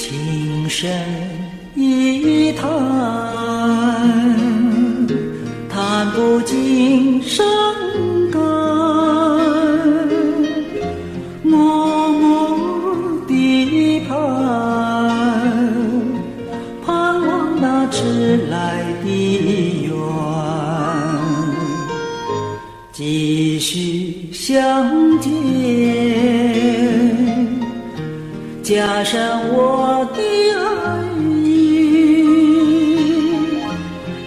情深一叹，叹不尽伤感。默默地盼，盼望那迟来的缘，继续相见。加上我的爱意，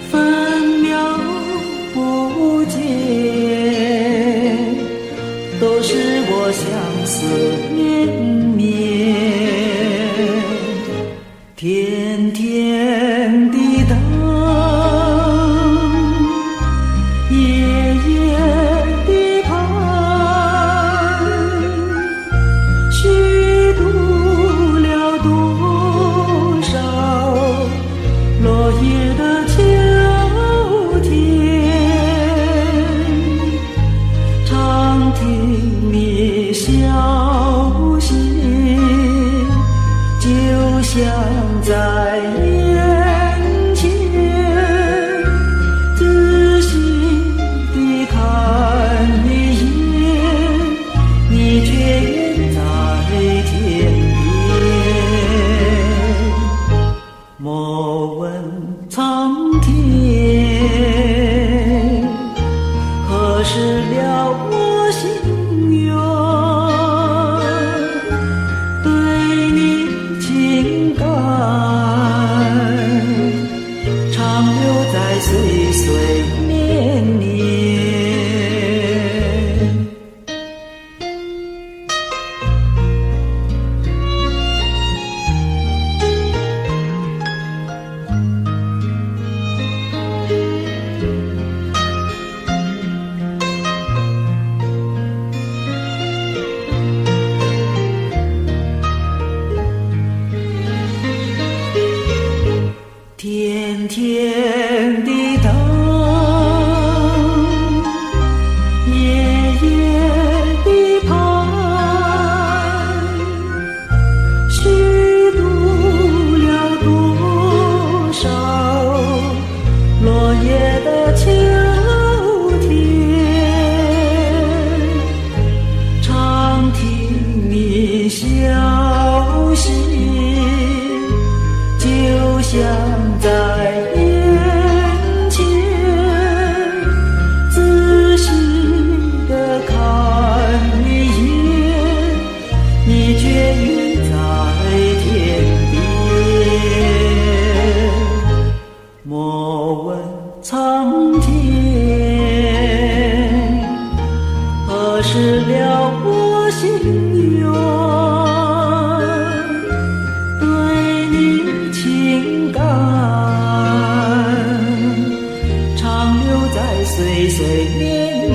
分秒不见，都是我相思绵绵。甜甜的等，夜夜的盼，虚度了多少落叶的秋天，常听你消息，就像在眼前，仔细地看一眼，你却远在天边。莫问苍天何时了我心愿，对你情感长留在岁岁年年。甜甜的等，夜夜的盼，虚度了多少落叶的秋天，常听你消息，就像在眼前，仔细地看一眼，你却远在天边。莫问苍天何时了我心愿，对你情感长留在岁岁年年。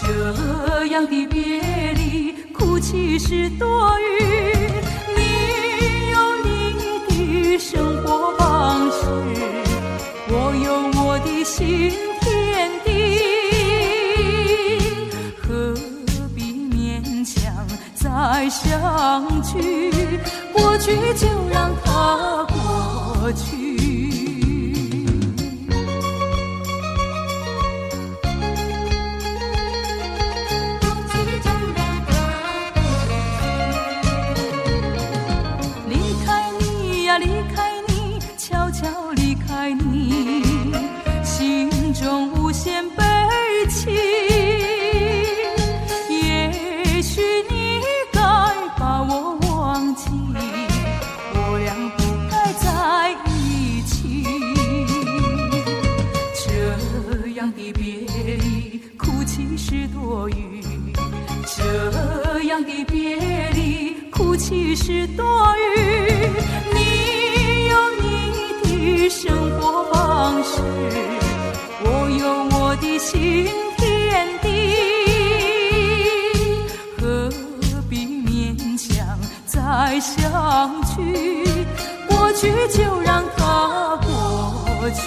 这样的别离，哭泣是多余。你有你的生活方式，我有我的新天地，何必勉再相聚，过去就让它过去。离开你，悄悄离开你，心中无限悲戚。也许你该把我忘记，我俩不该在一起。这样的别离，哭泣是多余。这样的别离，哭泣是多余。你有你的生活方式，我有我的新天地，何必勉强再相聚？过去就让它过去。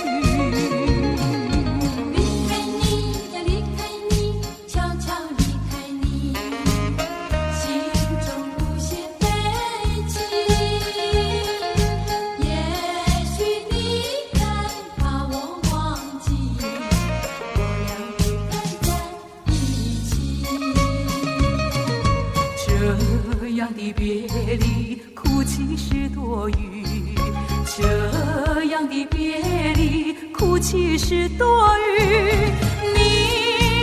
这样的别离，哭泣是多余。这样的别离，哭泣是多余。你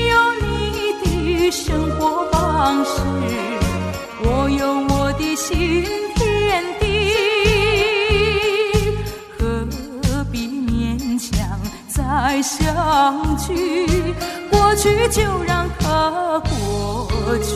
有你的生活方式，我有我的新天地，何必勉强再相聚？过去就让它过去。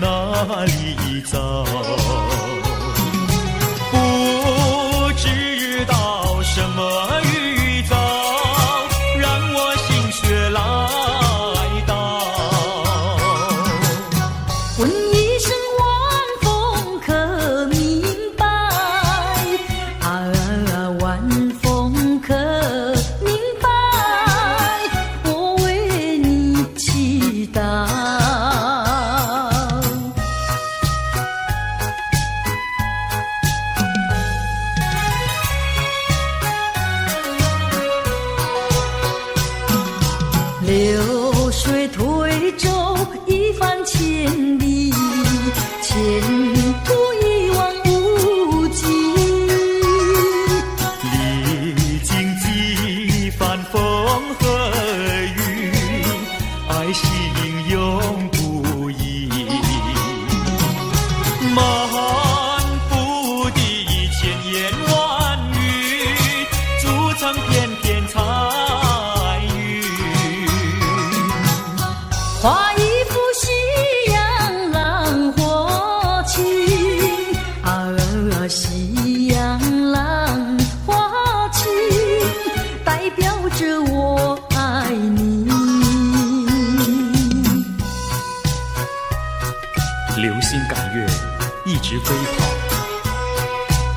哪里找？不知道什么预兆，让我心血来到。问一声晚风可明白？晚风可明白？我为你祈祷。流水推舟一番千里，前途一望无际。历经几番风和雨，爱心永不移。满腹的千言万语，筑成片片彩云。画一幅夕阳浪花情，夕阳浪花情，代表着我爱你。流星赶月，一直飞跑，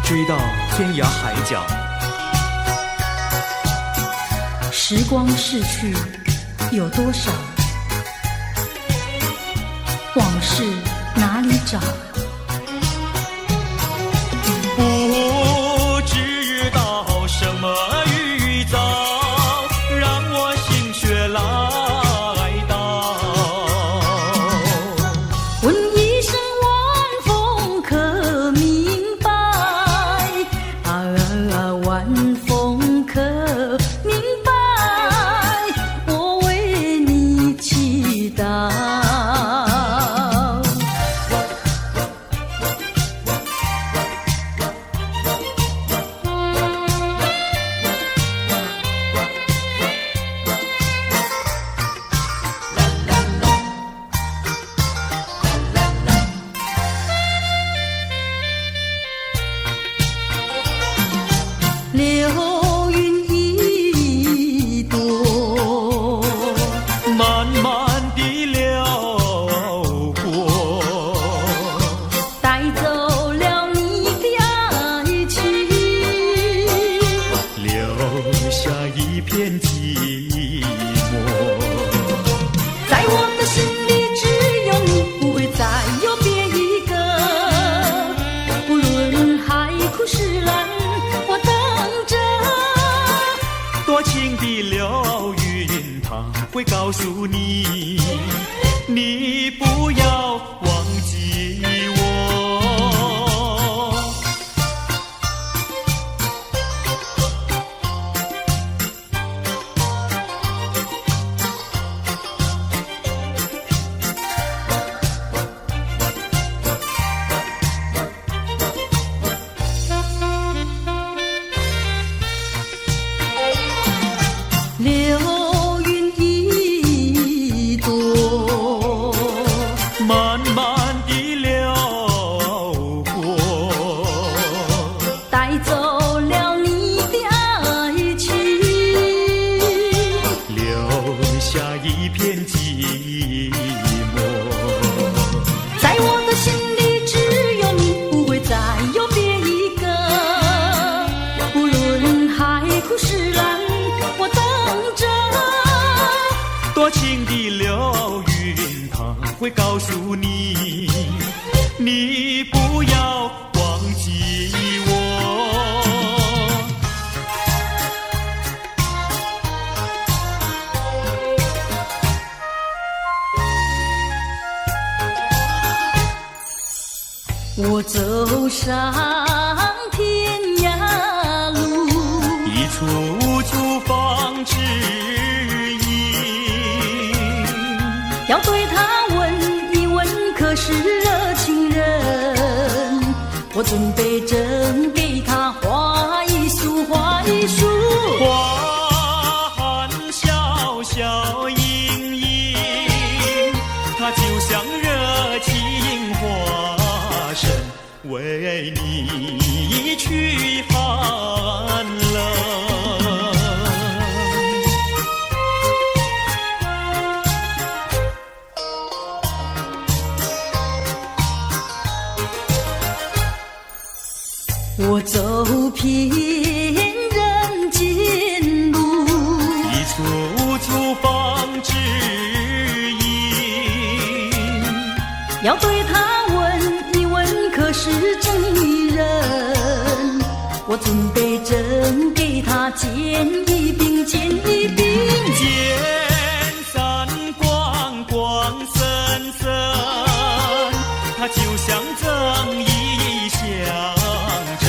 追到天涯海角。时光逝去有多少？往事哪里找？不知道什么预兆，让我心血来到。问一声晚风可明白？晚风可明白？我为你祈祷。流云一朵，慢慢地流过，带走了你的爱情，留下一片寂寞。在我的心里只有你，不会再有别一个。不论海枯石烂，我等着。多情的流云，它会告诉你，你不要忘记我。流云一朵，慢慢地流过，带走了你的爱情，留下一片寂寞。在我的心里只有你，不会再有别一个。不论海枯石烂，我等着。多情的流云，它会告诉你，你不要忘记我。我走上天涯路，一处处放指引，要对他问一问，可是热情人？我准备真给他画一束，画一束。花含笑笑盈盈，它就像热情为你去寒冷。我走遍人间路，一处处方知音。要对他问一问，可是真人？我准备真给他见一饼，见一饼。见山光光森森，它就像正义象征，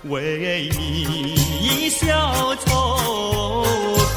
为你消仇恨。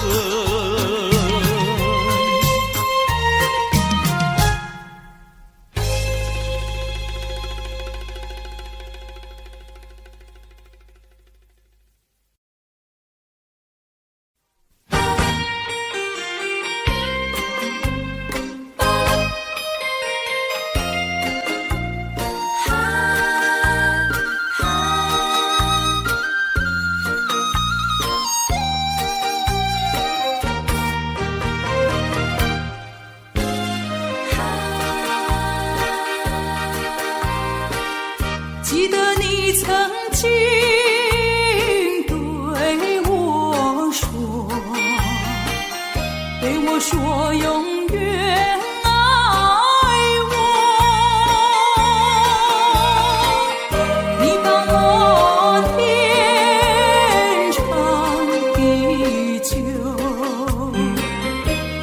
记得你曾经对我说永远爱我，你帮我天长地久，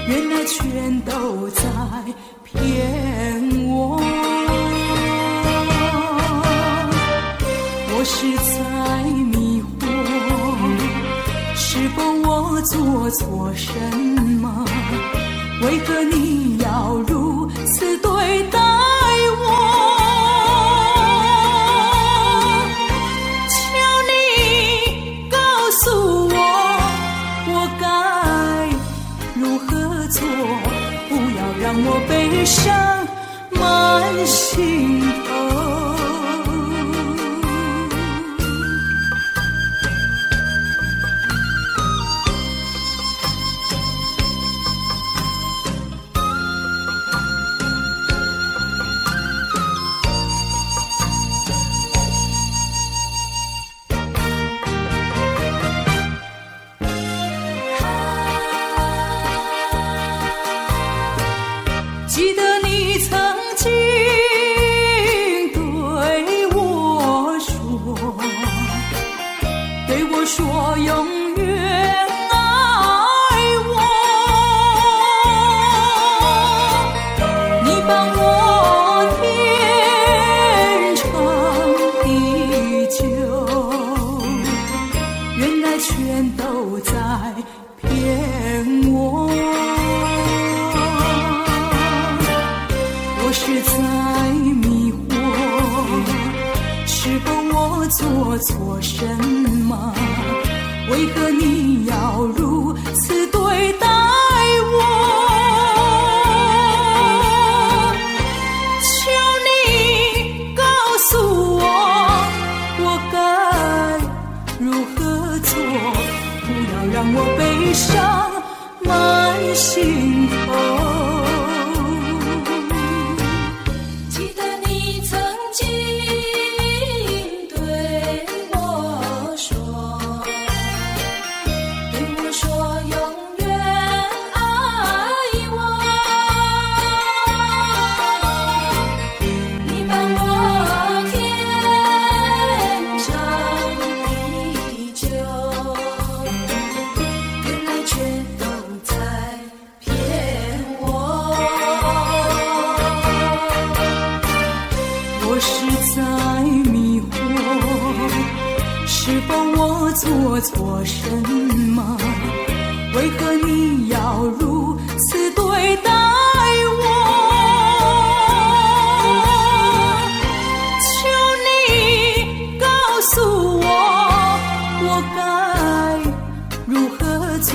原来全都在骗我。我是在迷惑，是否我做错什么？为何你要如此对待我？求你告诉我，我该如何做？不要让我悲伤满心头。记得你曾经对我说永远爱我，你帮我天长地久，原来全都在骗我。我是在迷惑，是否我做错什么？为何你要如此对待我？求你告诉我，我该如何做？不要让我悲伤满心头。我是在迷惑，是否我做错什么？为何你要如此对待我？求你告诉我，我该如何做？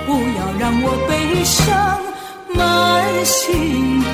不要让我悲伤满心头。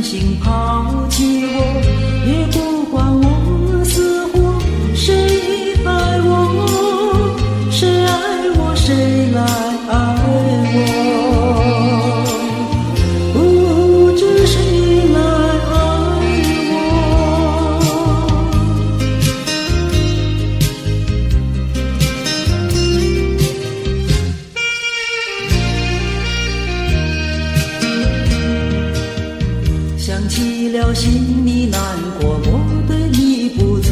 心抛弃我，也不管我死活。谁爱我，谁爱我，谁来爱我，不知谁来爱我。想起了心里难过，我对你不错，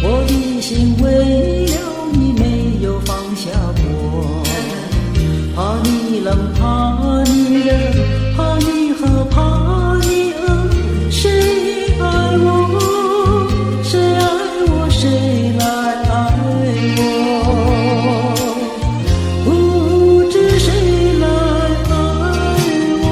我的心为了你没有放下过，怕你冷，怕你热，怕你喝，怕你饿，谁爱我，谁爱我，谁来爱我，不知谁来爱我。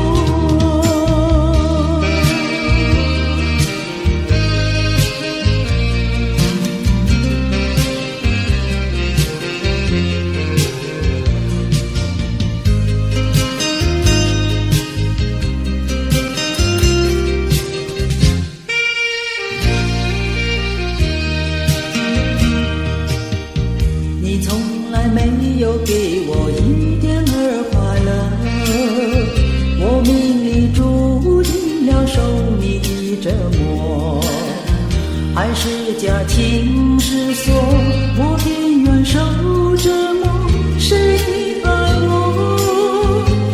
你从来没有给我一点儿快乐，我命里注定了受你的折磨，爱是假情是锁，我偏愿受折磨。谁爱我，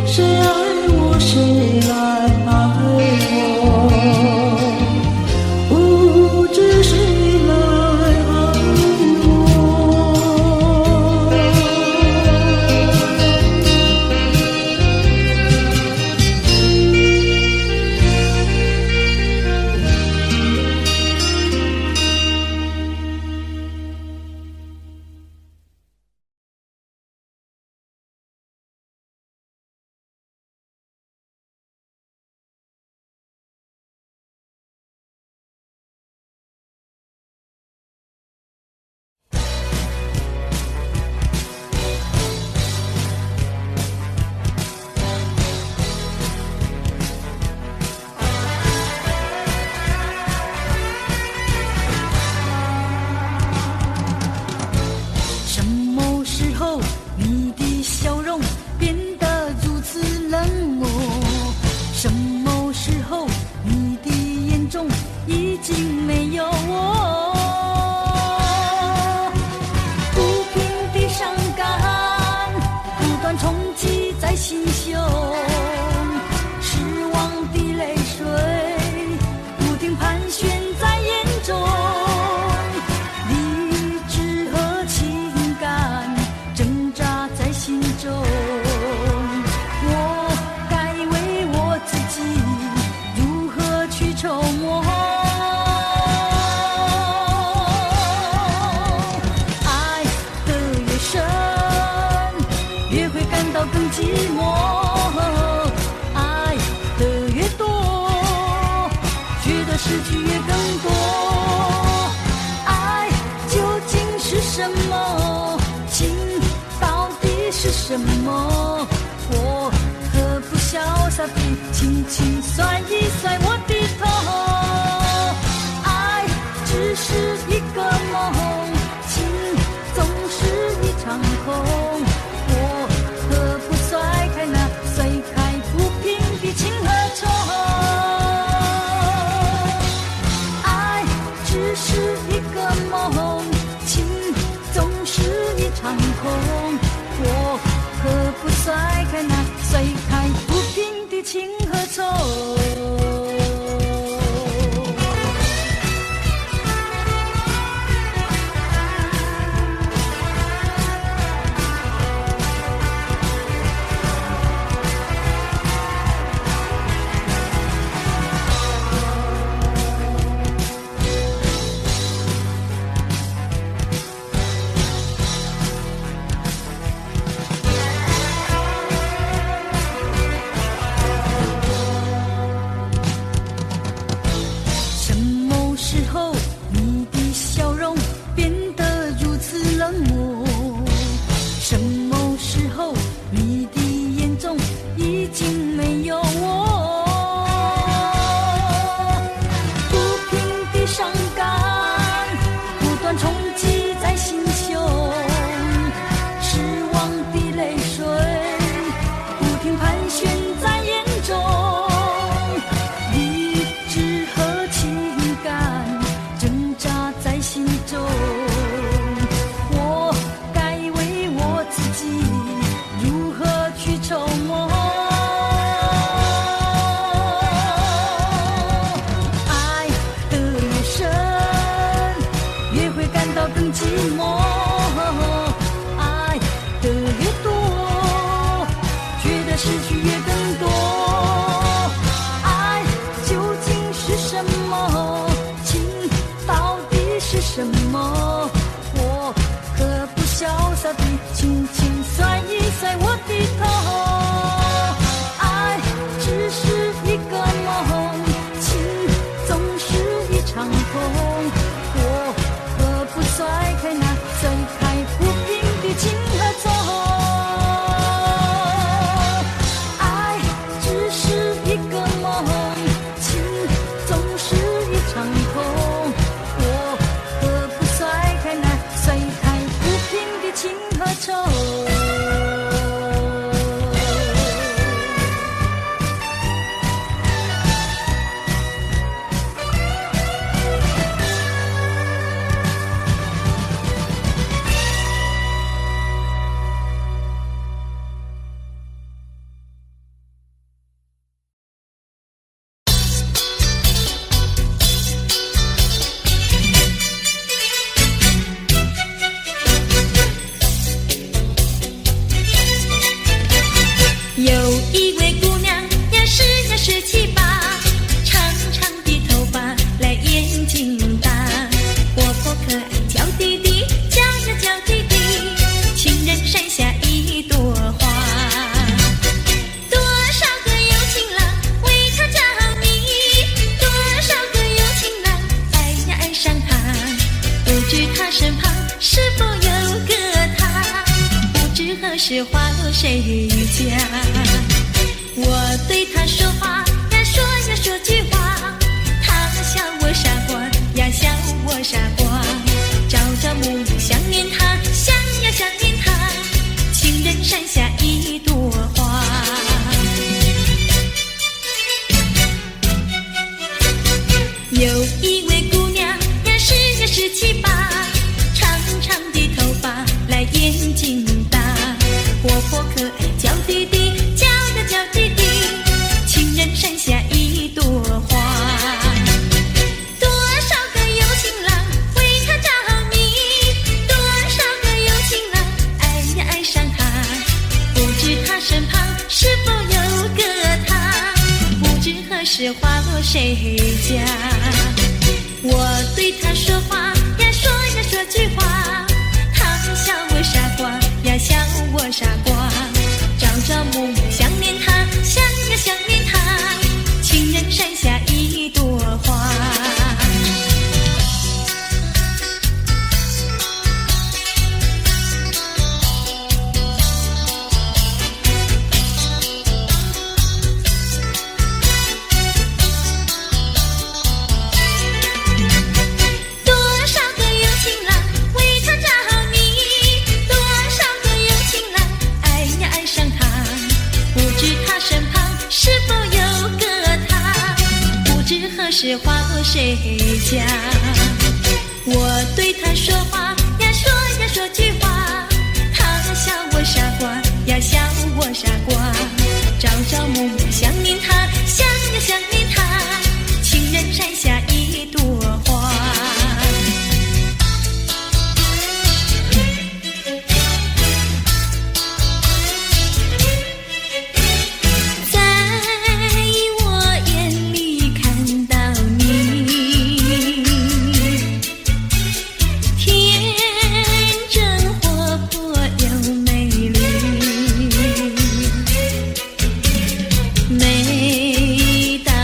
谁爱我，谁来爱我，不知谁来爱我。什么时候你的笑容变得如此冷漠？什么时候你的眼中已经没有我？不平的伤感不断冲击在心胸，失望的泪水不停盘旋在眼中。更寂寞，爱的越多，觉得失去也更多。爱究竟是什么？情到底是什么？我何不潇洒地轻轻甩一甩我的头？爱只是一个梦，情总是一场空。甩开不平的情和仇，爱只是一个梦，情总是一场空。我何不甩开不平的情和仇？寂寞。爱的越多，觉得失去越更多。爱究竟是什么？情到底是什么？我可不潇洒地轻轻甩一甩我的头。爱只是一个梦，情总是一场空。我何不甩开那甩开不平的情和痛？爱只是一个梦，情总是一场空。我何不甩开那甩开不平的情和愁？是花落谁家？我对他说话呀，说呀说句话，他笑我傻瓜呀，笑我傻瓜。朝朝暮暮想念他，想呀想念他，情人山下一朵花。有一位姑娘呀，17、18，长长的头发，来眼睛大。活泼可爱娇滴滴，娇呀娇滴滴，情人山下一朵花。多少个有情郎为她着迷，多少个有情郎爱呀爱上她，不知她身旁是否有个他，不知何时花落谁家。我对她说话呀，说呀说句话，她笑我傻瓜呀，笑我傻瓜。朝朝暮暮想念他，想呀想念他，情人山下一朵花。是花落谁家？我对他说话呀，说呀说句话，他笑我傻瓜呀，笑我傻瓜。朝朝暮暮想念他，想呀想念他，情人山下一朵花。每当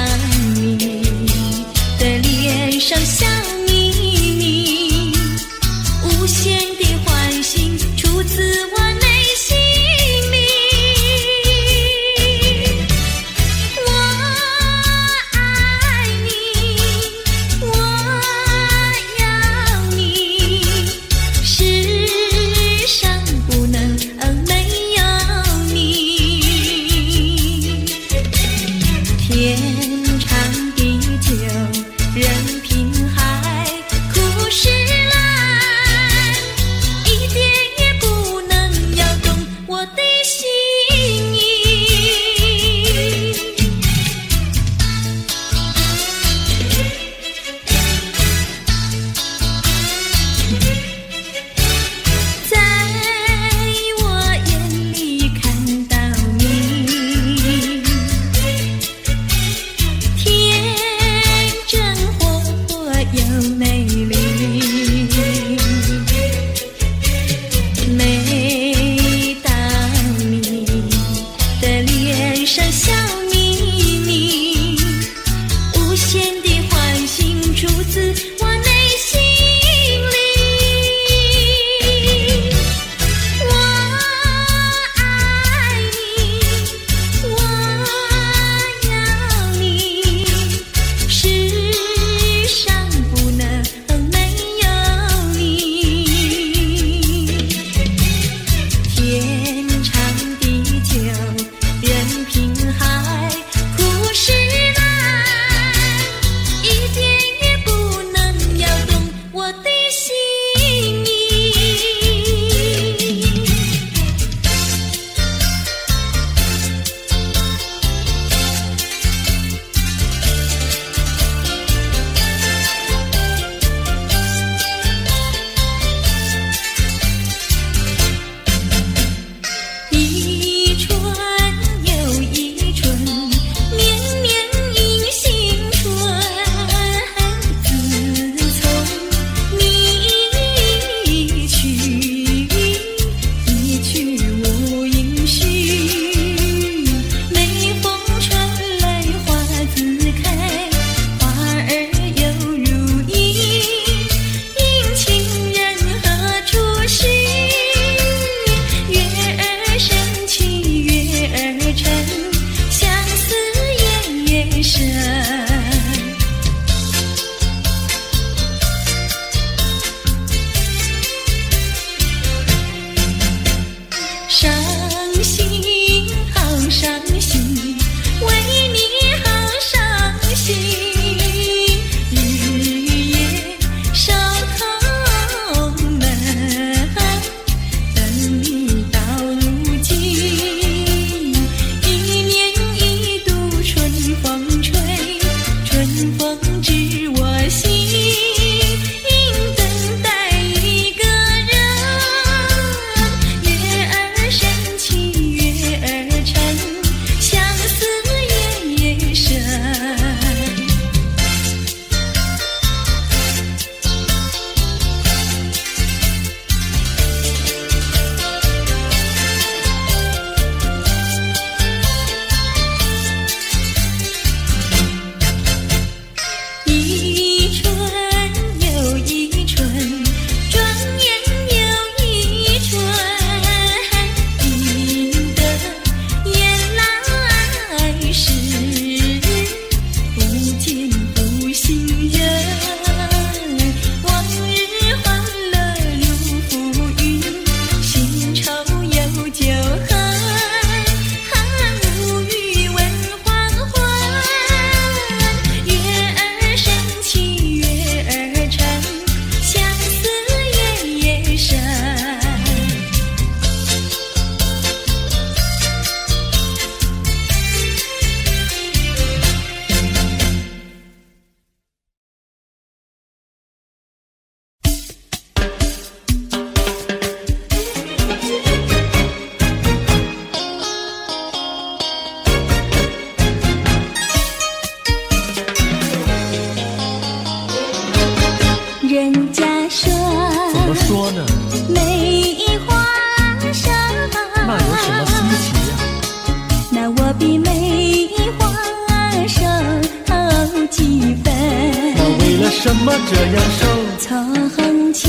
什么这样瘦？从前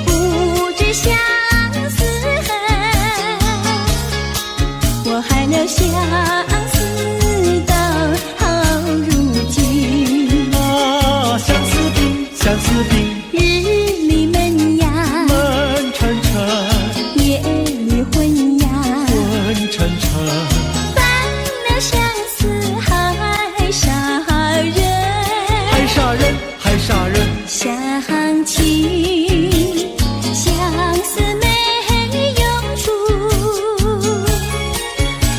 不知相思恨，我还留相思到如今。啊，相思病，相思病，日里闷呀，闷沉沉，夜里昏呀，昏沉沉。犯了相思还杀人，还杀人，还杀人。想起相思没用处，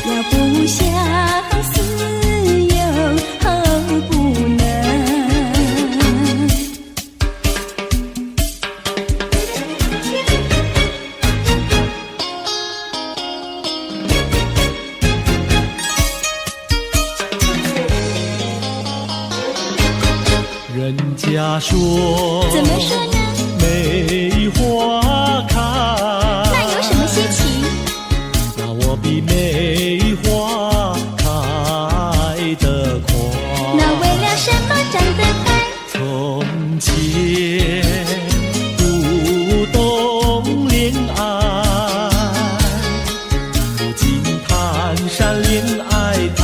要不相思又不能。人家说，怎么说呢？梅花开，那有什么稀奇？那我比梅花开得快。那为了什么长得快？从前不懂恋爱，如今谈山恋爱太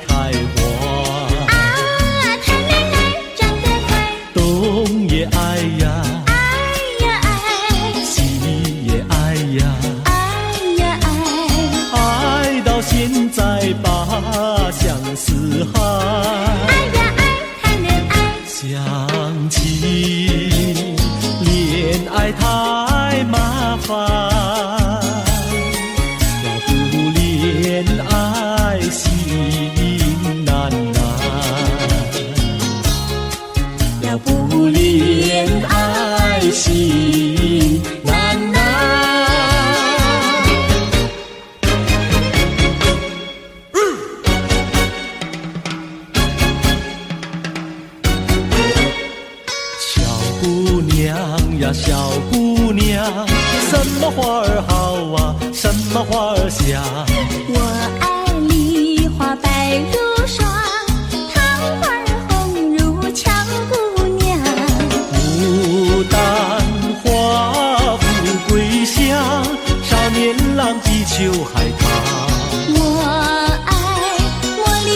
开花。东也爱呀，爱呀爱，西也爱呀，爱呀爱，爱到现在把相思害。爱呀爱，谈恋爱。想起恋爱太麻烦，要不恋爱心难难。要不恋爱心难难。小姑娘呀，小姑娘，什么花儿好啊，什么花儿香？我爱梨花白如霜，桃花红如俏姑娘。牡丹花富贵香，少年郎比秋还长。我爱茉莉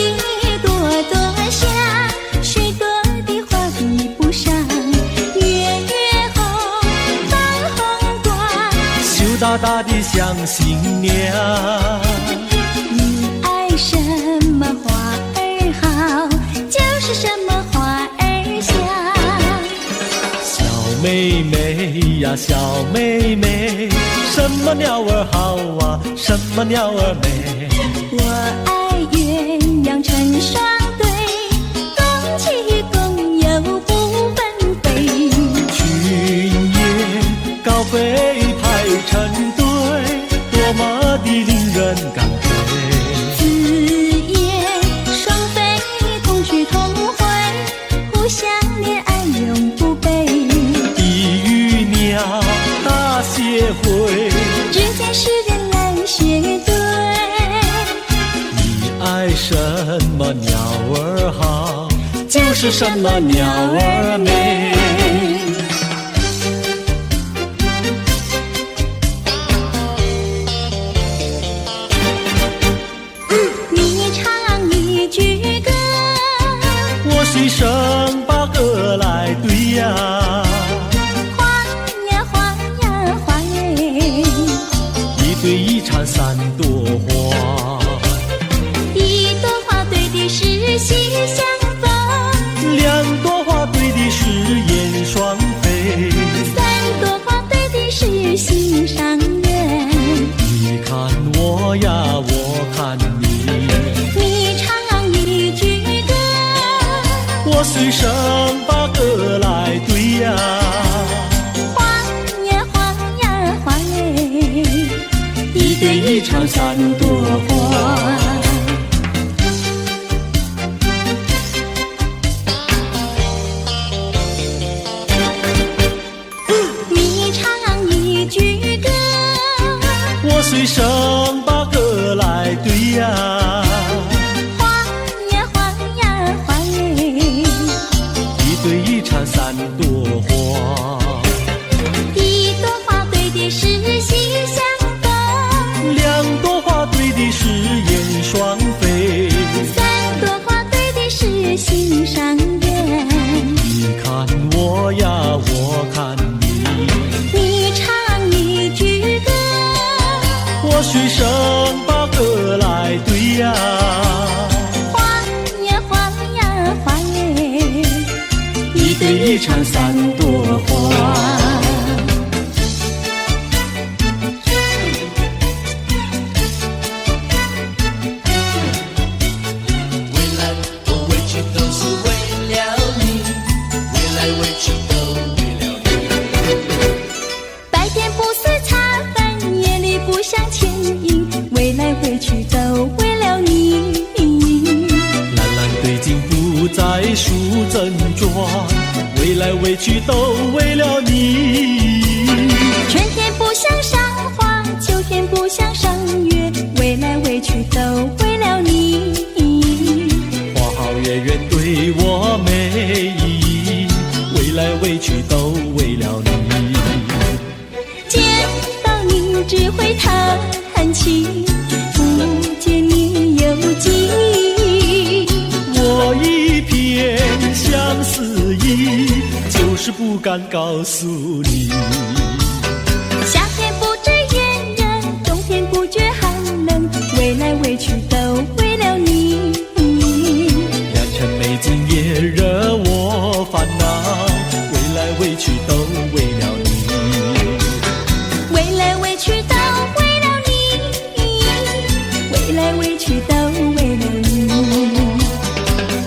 朵朵香，许多的花比不上。月月红，放红光，羞答答的像新娘。你爱什么花儿好，就是什么花儿香。小妹妹呀，小妹妹，什么鸟儿好啊，什么鸟儿美？我爱鸳鸯成双对，共起共有不分飞。群雁高飞排成队，多么的令人感佩。紫燕双飞同去同回，互相恋爱永不悲。地狱鸟大协会，只见诗人来学对。你爱什么鸟儿好，就是什么鸟儿美。你唱一句歌，我随声把歌来对呀。花呀花呀花耶，一对一缠三朵花，一朵花对的是心相逢，两朵花对的是燕双飞，三朵花对的是心上人。你看我呀，我看你，你唱一句歌，我随声把歌来对呀。花呀花呀花耶，一对一唱三朵花。你唱一句歌，我随声把歌来对呀。花呀花呀花耶，一场三朵花。树正转，未来未去都为了你。春天不想赏花，秋天不想赏月，未来未去都为了你。花好月圆对我美意，未来未去都为了你。见到你只会叹气，不见你有记忆。我一片相思意，就是不敢告诉你。夏天不知炎热，冬天不觉寒冷，未来未去都为了你。良辰美景也惹我烦恼，未来未去都为了你。未来未去都为了你，未来未去都为了你。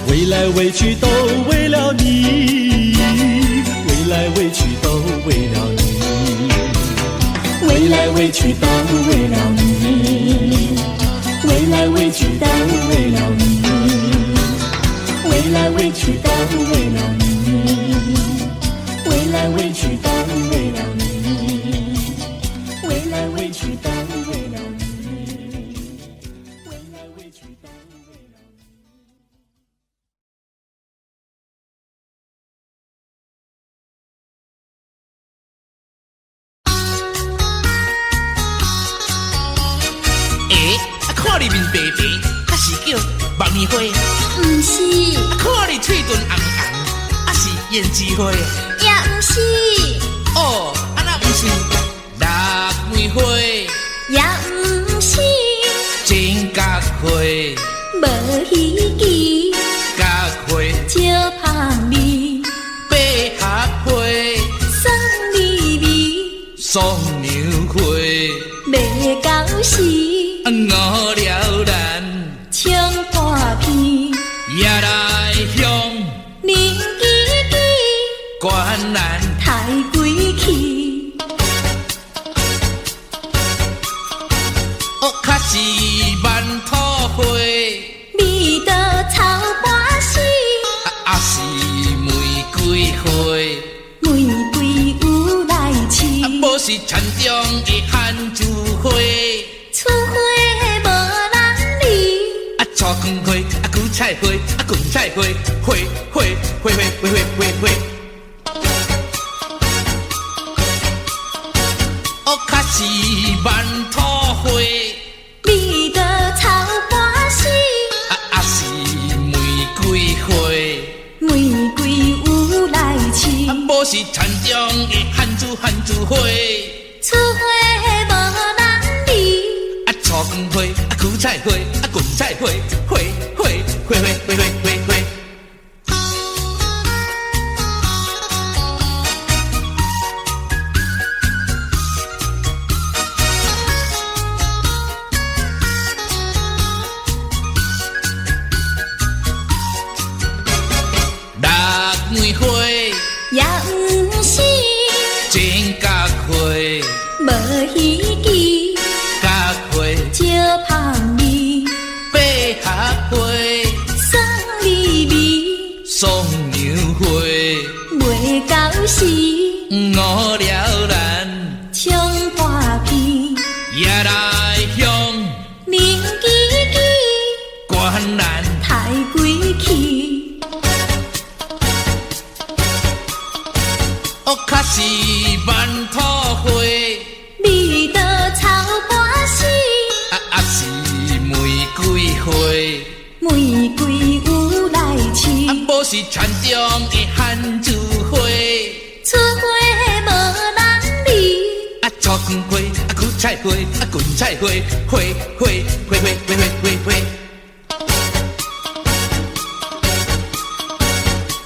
未来未去都为了你，未来未去都为了你，未来未去都为了你，未来未去都为了你，未来未去都为了你，未来未去都为了你，未来未去都为了你，未来未去都为了你。看你面白白，还是叫木棉花？不是，看你嘴唇红红，还是胭脂花？也不是，哦，那不是腊梅花，也不是，真角花，无稀奇，角花，少香味，百合花，酸味味，双牛花，未到时。我了然，唱大片，也来向明记记，观澜太贵气。哦，较是万土花，味道草半死，也是玫瑰花，玫瑰有来试，无是田中的番薯花。厝花无人理，菜根花，韭菜花，芹菜花，花花花花花花花。哦，较是万土花，味道草半死，也是玫瑰花，玫瑰有来试，无是田中的番薯花。厝花无人理。菜根花，韭菜花，芹菜花，花花花花花花花花。腊梅花，也不是，真角花，无稀奇，角花，少香味，百合花，酸味味，双牛花，未到时，我了然，唱大片，也来向明记记，观澜太贵气。哦，较是万土花，味道草半死，也是玫瑰花，玫瑰有来试，无是田中的番薯花。厝花无人理，菜根花，韭菜花，芹菜花，花花花花花花花花。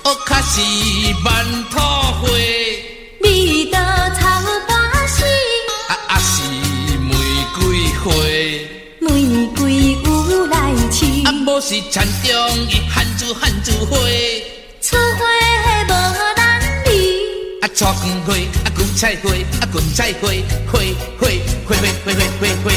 哦，较是是万土花，你的草花是是玫瑰花，玫瑰有来试，无是田中伊汉珠花，出花无人理，菜光花，芹菜花，芹菜花，花花花花花花花花。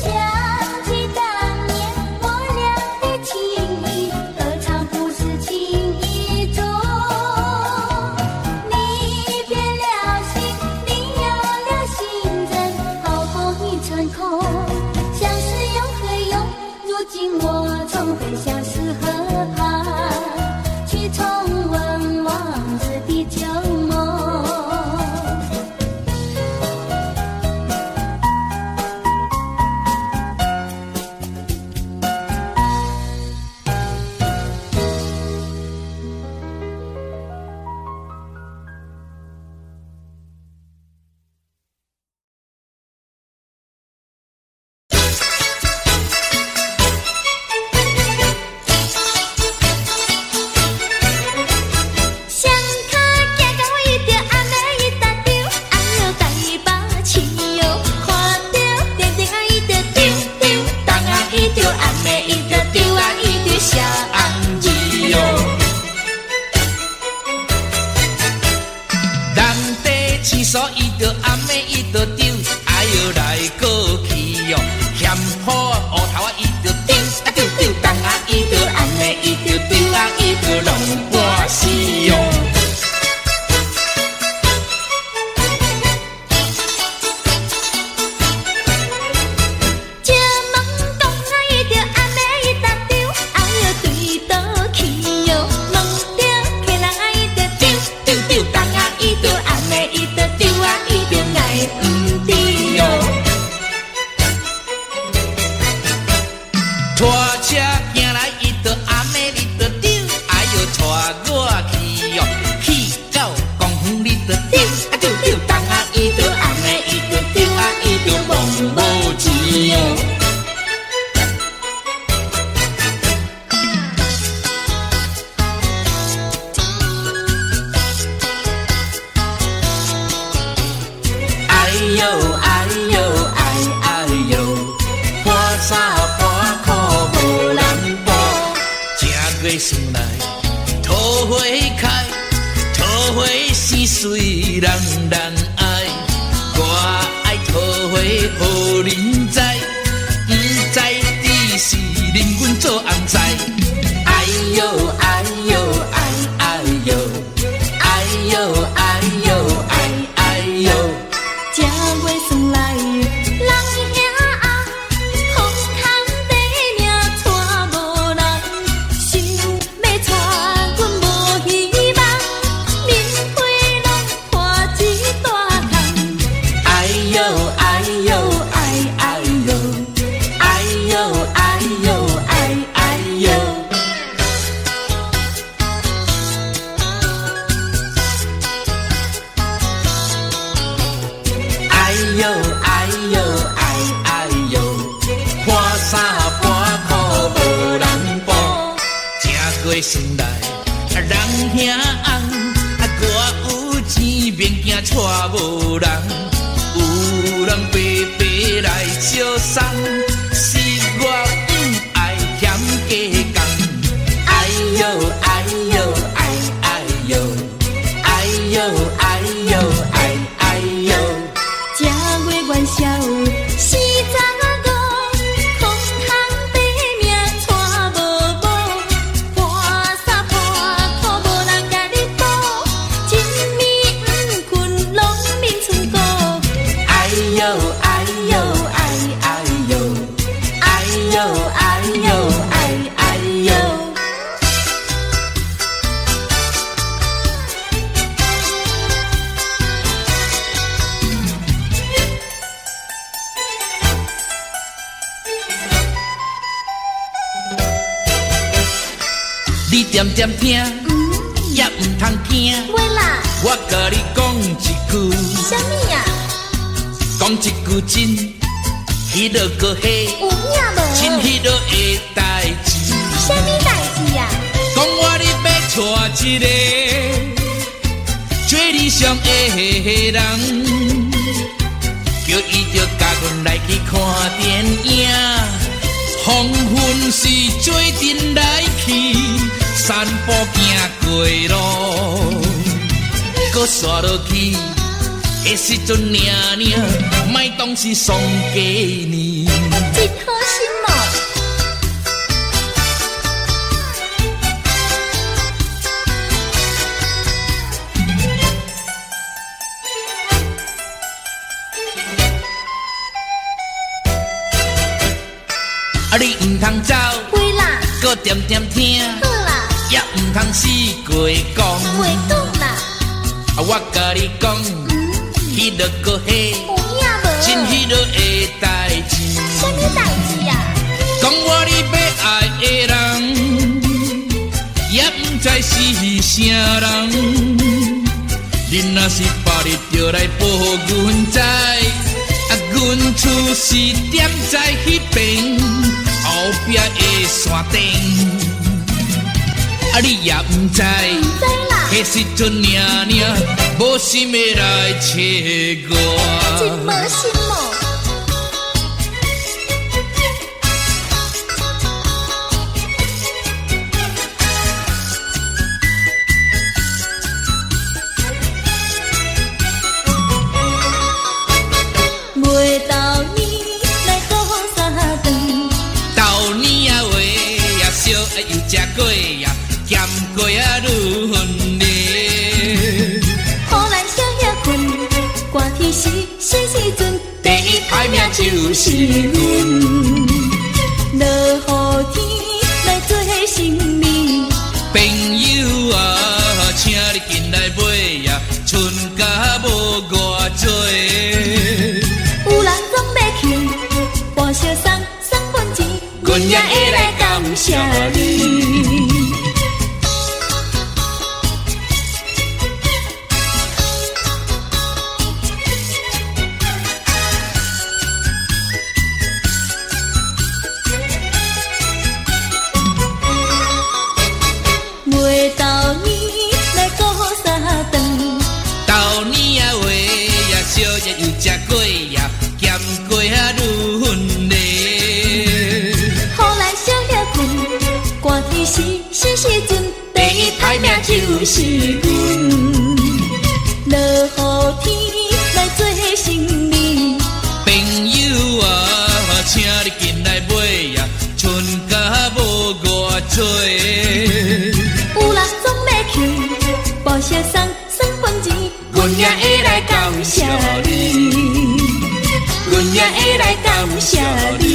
想起当年我俩的情谊，何尝不是情月算来，桃花开，桃花生水人人爱。我爱桃花，予人知，不知只是令阮做红菜。哎呦哎呦哎哎呦，哎呦哎呦哎哎呦，正月算来，人兄红，空空地命带无人，想要带阮无希望，面皮拢破一大空。哎呦哎呦哎哎呦，哎呦哎呦哎哎呦。哎呦哎呦哎哎呦，破衫破裤无人补，正月算来人兄红，我有钱免惊带无人，有人白白来相送，是我不爱嫌加工。哎呦哎呦哎哎呦，哎呦哎呦哎哎呦。正月元宵四十五，空空地命带无某，破衫破裤无人甲你补，一暝不困拢眠厝孤。哎呦哎呦哎哎呦，哎呦哎呦哎哎呦。你点点听，也唔通惊。喂啦，我甲你讲一句，啥物呀？讲一句真，迄落个嘿，有影无？真迄落的代志。啥物代志呀？讲我你要娶一个最理想的人，叫伊着甲阮来去看电影。黄昏时做阵来去，散步行过路，搁刷落去的时阵，娘娘莫当是丧家呢。真好心哦！啊，你唔通走，喂啦，搁点点听，好啦，也唔通死过讲。袂讲啦，啊，我甲你讲，迄落个嘿，有影无？真迄落的代志。啥物代志呀？讲我你要爱的人，也唔知是啥人。你若是别日就来报阮知，啊，阮厝是点在迄边后壁的山顶。啊，你也唔知，唔知啦，迄时阵娘娘无心要来找我。真无心哦！袂到年来过三顿，豆年啊话也烧啊又食过呀，咸过啊愈分裂。好咱少遐困，寒天时时阵，第一歹命就是阮，落雨天来做生命。朋友啊，请你进来买呀，春假无偌多。有人总要去，半小送份钱，阮也会来感谢你。袂到年来过三顿，豆年啊话也烧也又食过呀，咸过啊愈分裂。好咱少遐困，寒天时时时阵，第一排名就是阮。落雨天来做生意，朋友啊，请你进来买呀，春甲无偌多。有人总要去报销送饭钱，阮也会来感谢你，阮也会来感谢你。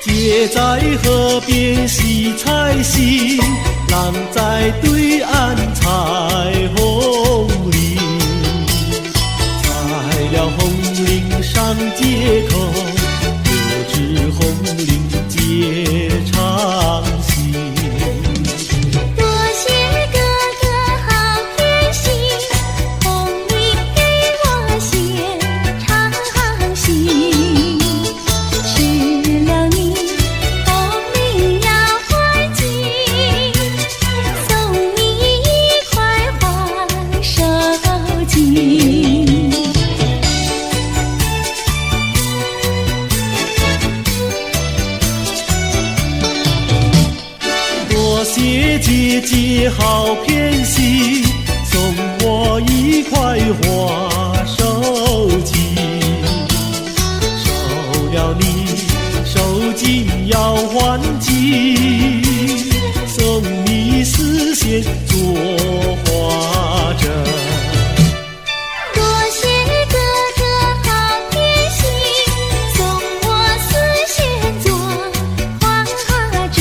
街在河边洗菜时，人在对岸采红菱。采了红菱上街口，就知红菱结长情。多谢哥哥好偏心，红菱给我写长信。吃了你红菱要怀记，送你一块花手巾。多谢姐姐好偏心，送我一块花手巾。收了你手巾要还击，送你丝线做花针。多谢哥哥好偏心，送我丝线做花针。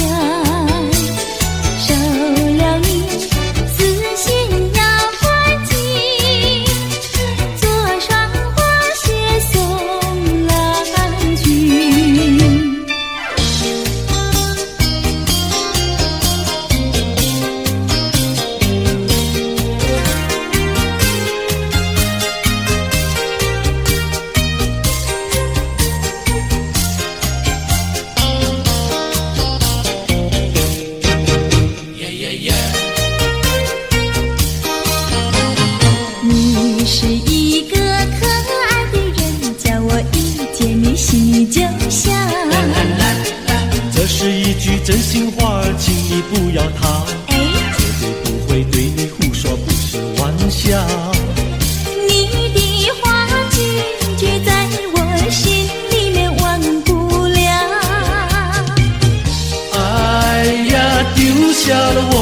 花儿，请你不要逃，绝对不会对你胡说，不是玩笑。你的话句句在我心里面忘不了。哎呀，丢下了我，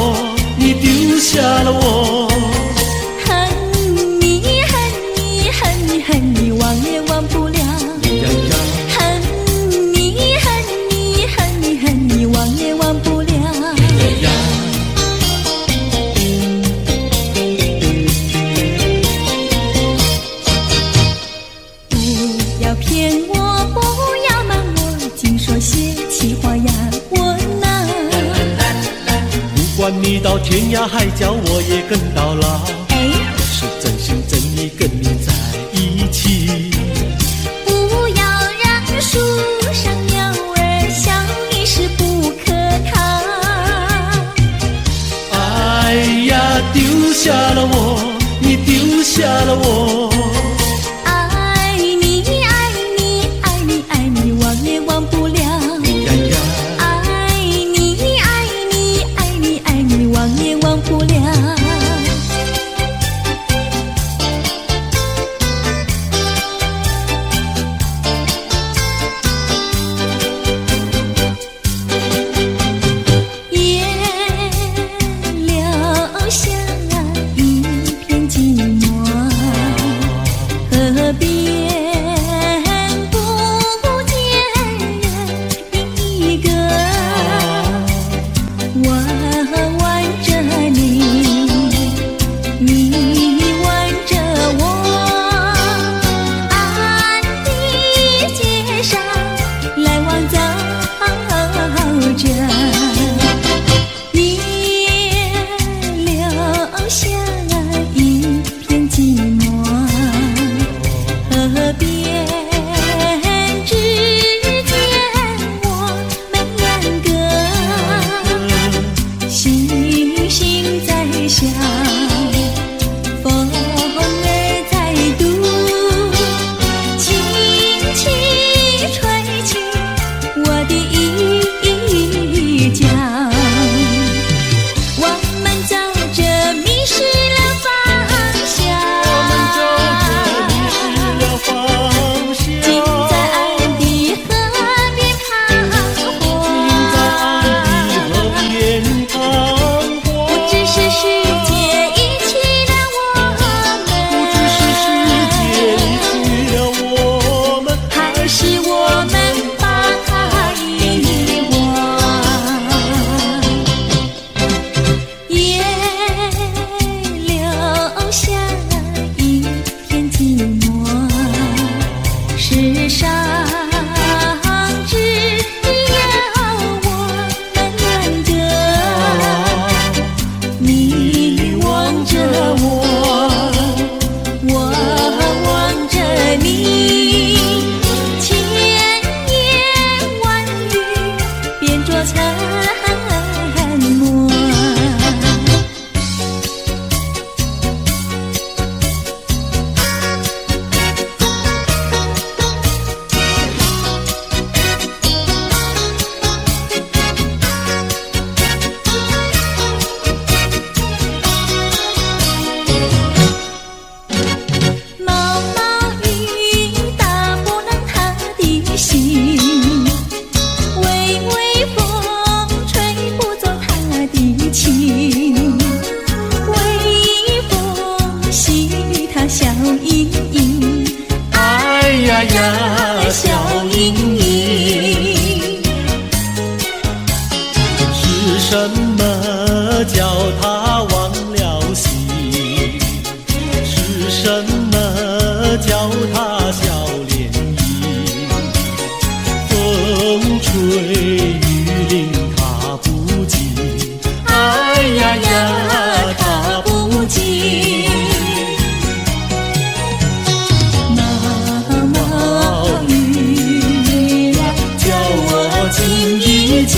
你丢下了我，恨你恨你恨你恨你忘也忘不了。呀呀，恨你恨你恨你恨你忘也忘不了。呀呀。不要骗我，不要瞒我，净说些气话呀我呐。不管你到天涯海角，我也跟到老。我是真心真意跟你在一起。不要让树上鸟儿笑你是不可靠。哎呀，丢下了我，你丢下了我，爱你爱你爱你爱你忘也忘不了。呀呀，爱你爱你爱你爱你忘也忘不了。也留下一片寂寞，河边不见人一个。我挽着你，你挽着我，安的街上来往走着，也留下一片寂寞，河边只见我们两个，星星在笑，风儿在读，轻轻吹起我的衣角。我们走着迷失了方向，竟在爱的河边彷徨。不知是世界遗弃了我们，还是我们把它遗忘。也留下一片寂寞，世上只有我们两个。你望着我，我望着你，千言万语变作沉默。毛毛雨打不烂他的心，微微风吹不走他的情，微风洗他笑盈盈，哎呀呀，笑盈盈。是什么叫他忘了心？是什么叫他笑脸迎？风吹雨淋他不及，哎呀呀，他不及。毛毛雨呀，叫我静一静。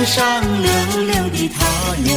上溜溜的他哟。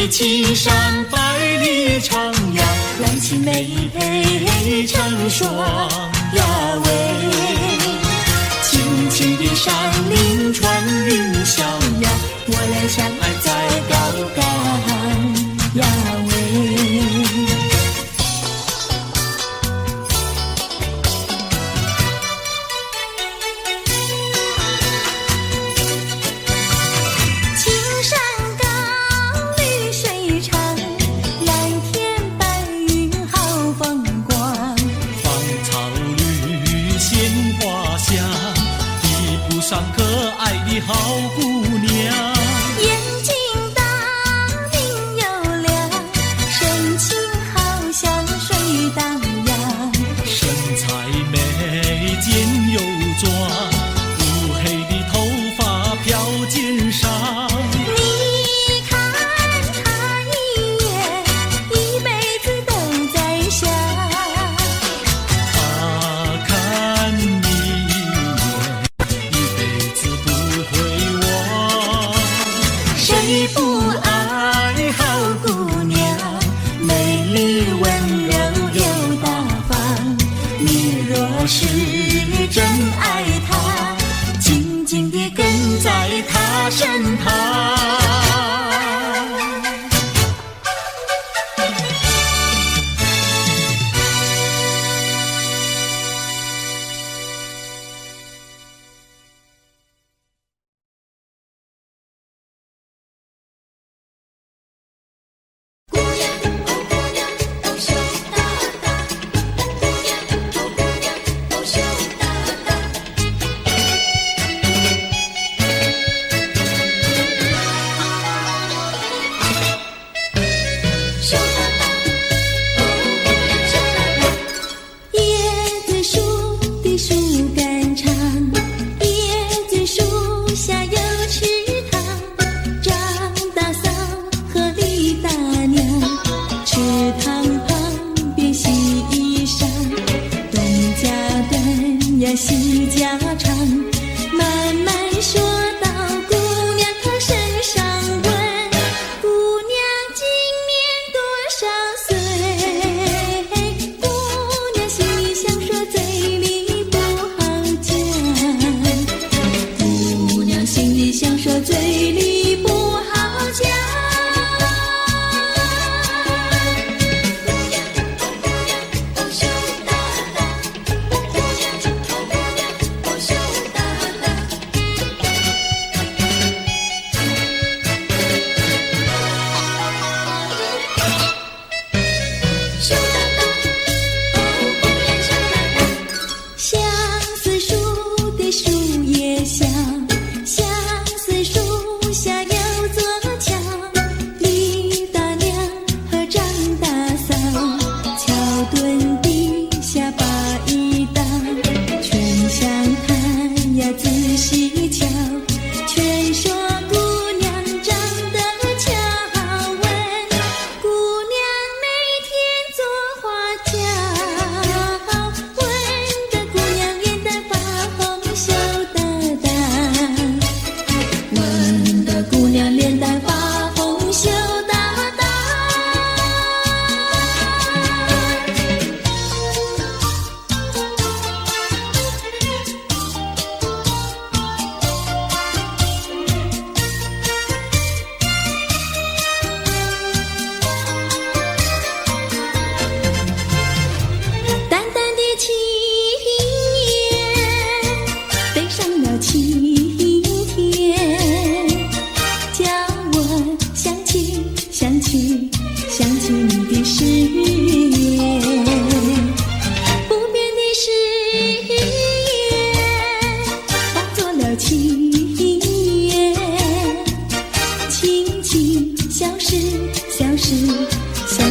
青山百里长呀，蓝旗妹配成双呀喂，青青的山林穿云霄呀，我俩相爱在高岗呀喂。蓝天白云好风光。不爱好姑娘，美丽温柔又大方。你若是真爱她，紧紧地跟在她身旁。细家常，慢慢说到姑娘她身上问，姑娘今年多少岁？姑娘心里想说，嘴里不好讲。姑娘心里想说，嘴里不好讲。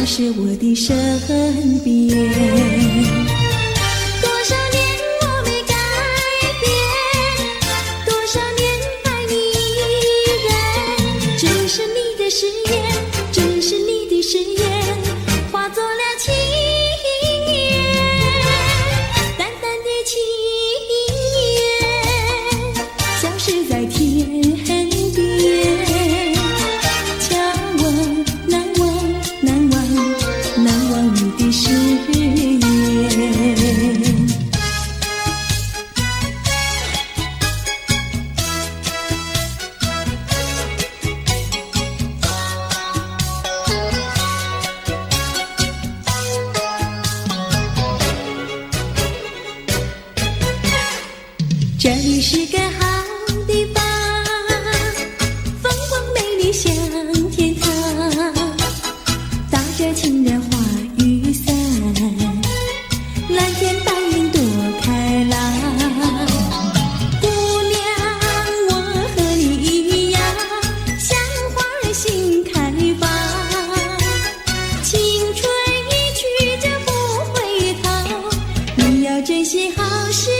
是我的身边，多少年我没改变，多少年爱你依然，只是你的誓言，只是你的誓言，化作了情缘，淡淡的情缘，消失在天边。这里是个好地方，风光美丽像天堂，打着情人花雨伞，蓝天白云多开朗。姑娘，我和你一样，像花儿心开放，青春一去就不回头，你要珍惜好时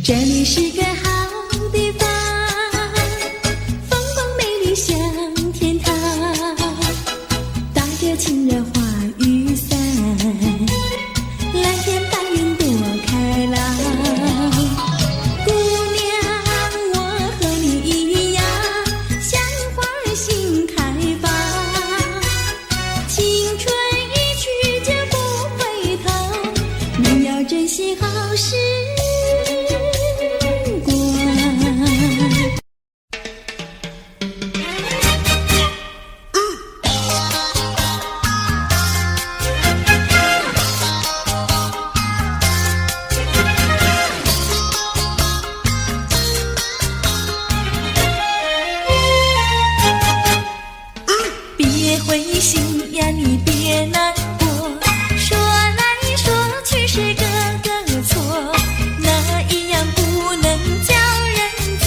这里是个好地方，风光美丽像天堂，打着情人花雨伞，蓝天白云多开朗。姑娘，我和你一样，像花儿心开放，青春一去就不回头，你要珍惜好时光。别灰心呀，你别难过，说来说去是个个错，哪一样不能叫人做，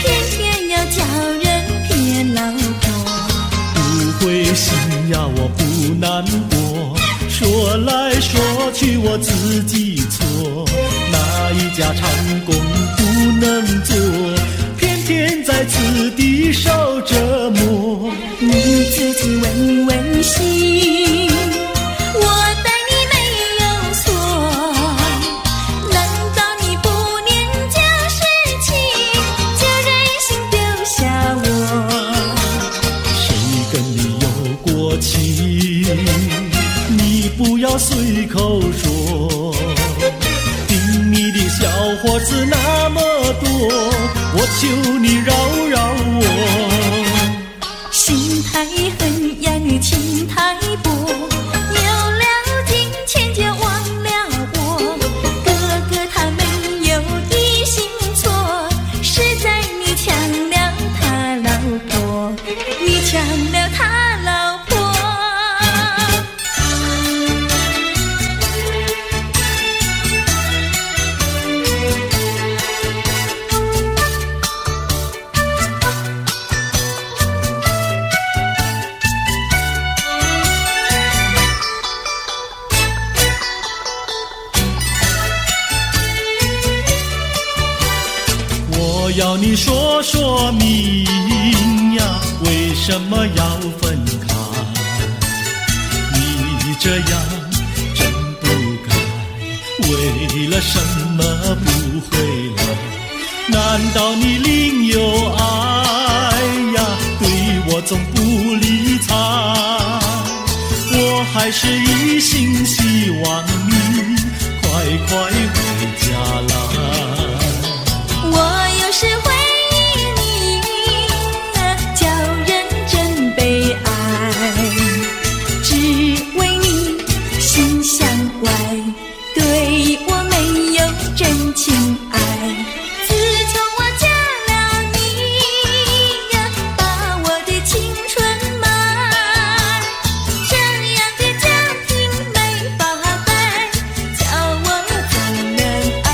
偏偏要叫人骗老婆。不灰心呀，我不难过，说来说去我自己错，哪一家长工不能做，偏偏在此地受折磨。你自己问问心，我待你没有错，难道你不念旧事情，就任性丢下我？谁跟你有过情，你不要随口说，听你的小伙子那么多，我求你饶饶我。心太狠呀，你情太薄，有了金钱就忘了我。哥哥他没有一心错，是在你抢了他老婆，你抢了他老婆。我要你说说明呀，为什么要分开？你这样真不该，为了什么不回来？难道你另有爱呀？对我总不理睬，我还是一心希望你快快回家来。我有时回忆你，叫人真悲哀，只为你心像怪，对我没有真情爱。自从我嫁了你呀，把我的青春卖，这样的家庭没法待，叫我怎能爱？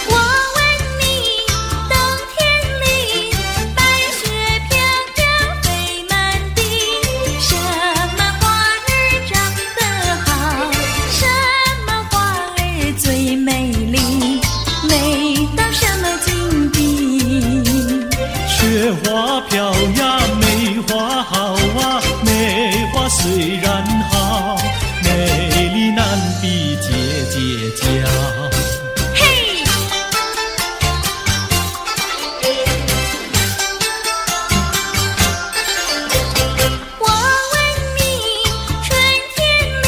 我问你，冬天里白雪飘飘飞满地，什么花儿长得好，什么花儿最美丽，美到什么境地？雪花飘呀，梅花好啊，梅花虽然好，美丽难比姐姐娇。嘿，我问你，春天里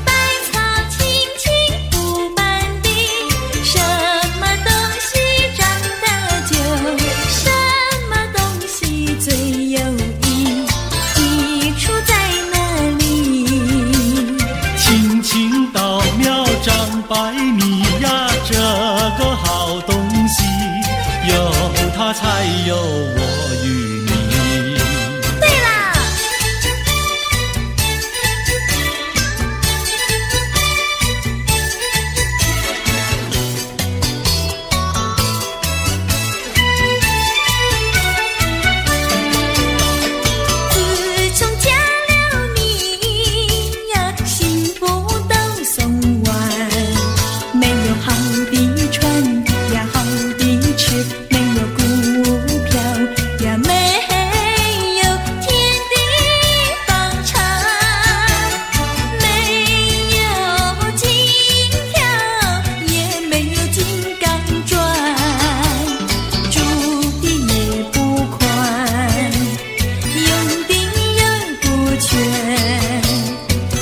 百草青青布满地，什么东西长得久，什么东西最有益，益处在哪里？青青稻苗长百米呀，这个好东西，有它才有我与你。对啦，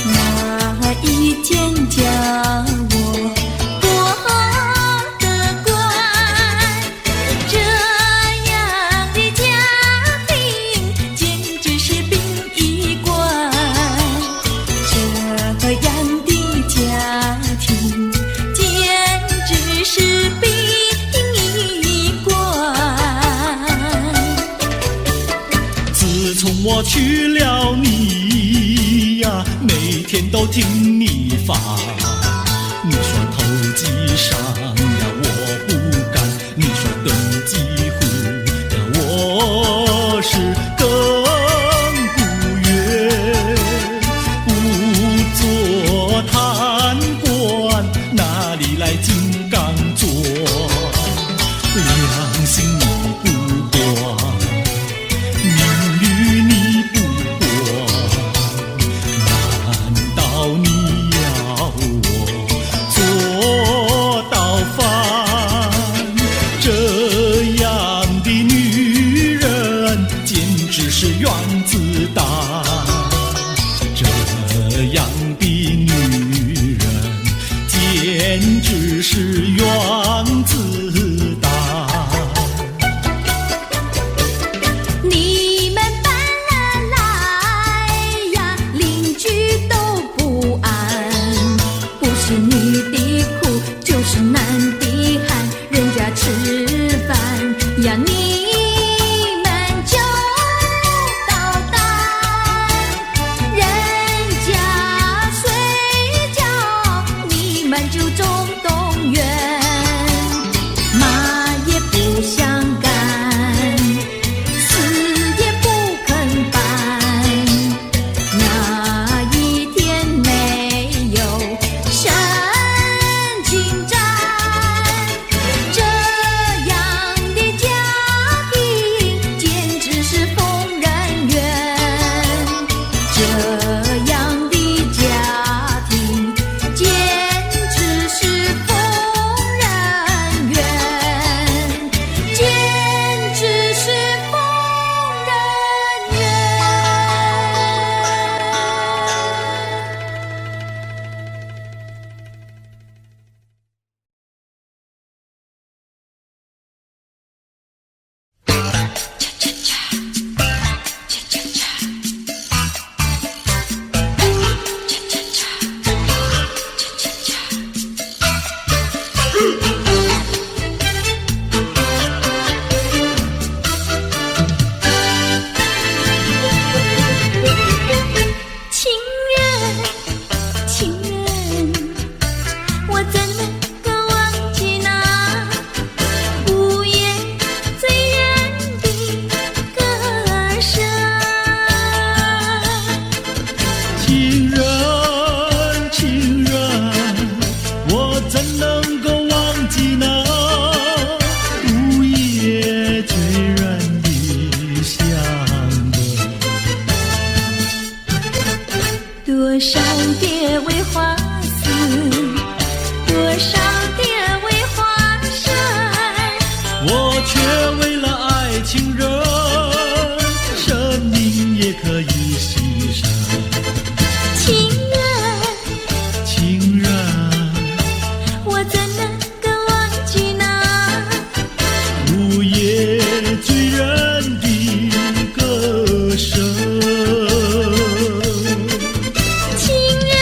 哪一天叫我过得关？这样的家庭简直是殡仪馆，这样的家庭简直是殡仪馆。自从我娶了你呀，每天都听你发。你说投机商呀，我不干；你说登记户呀，我是更不愿。不做贪官，哪里来金刚座？良心你不管，名誉你不管，难道你要我做到饭？这样的女人简直是原子弹，这样的女人简直是原子弹。你们搬了来呀，邻居都不安，不是女的苦，就是男的寒，人家吃饭呀，你们就捣蛋，人家睡觉，你们就总动员，骂也不想干，死也不肯搬，哪一天没有神进展？这样的家庭简直是疯人院，这样的家庭简直是疯人院，简直是疯人院。情人，情人，我怎能够忘记那午夜醉人的歌声？情人，情人，我怎能够忘记那午夜醉人的香味？多少的为花死，多少的为花生，我却为了爱情人，生命也可以牺牲。情人，情人，我怎能够忘记那午夜醉人的歌声。情人，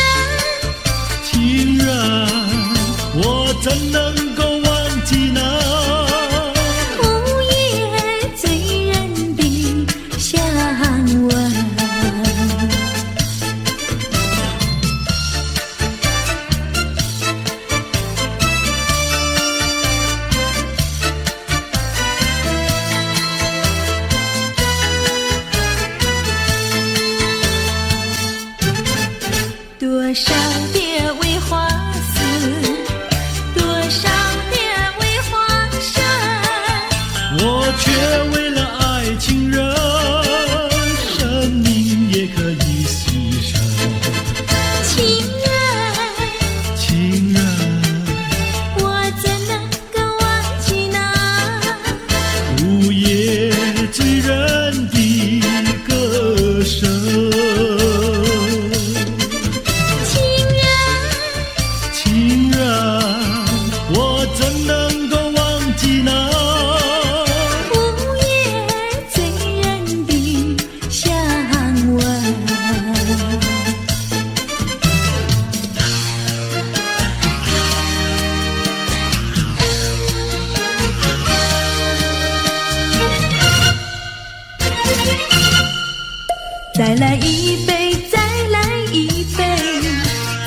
情人，我怎能够忘记那午夜醉人的香吻？多少的为花死，多少的为花生，我却为了爱情人，生命也可以牺牲。情人，情人，我怎能够忘记那午夜醉人的歌声。来一杯，再来一杯，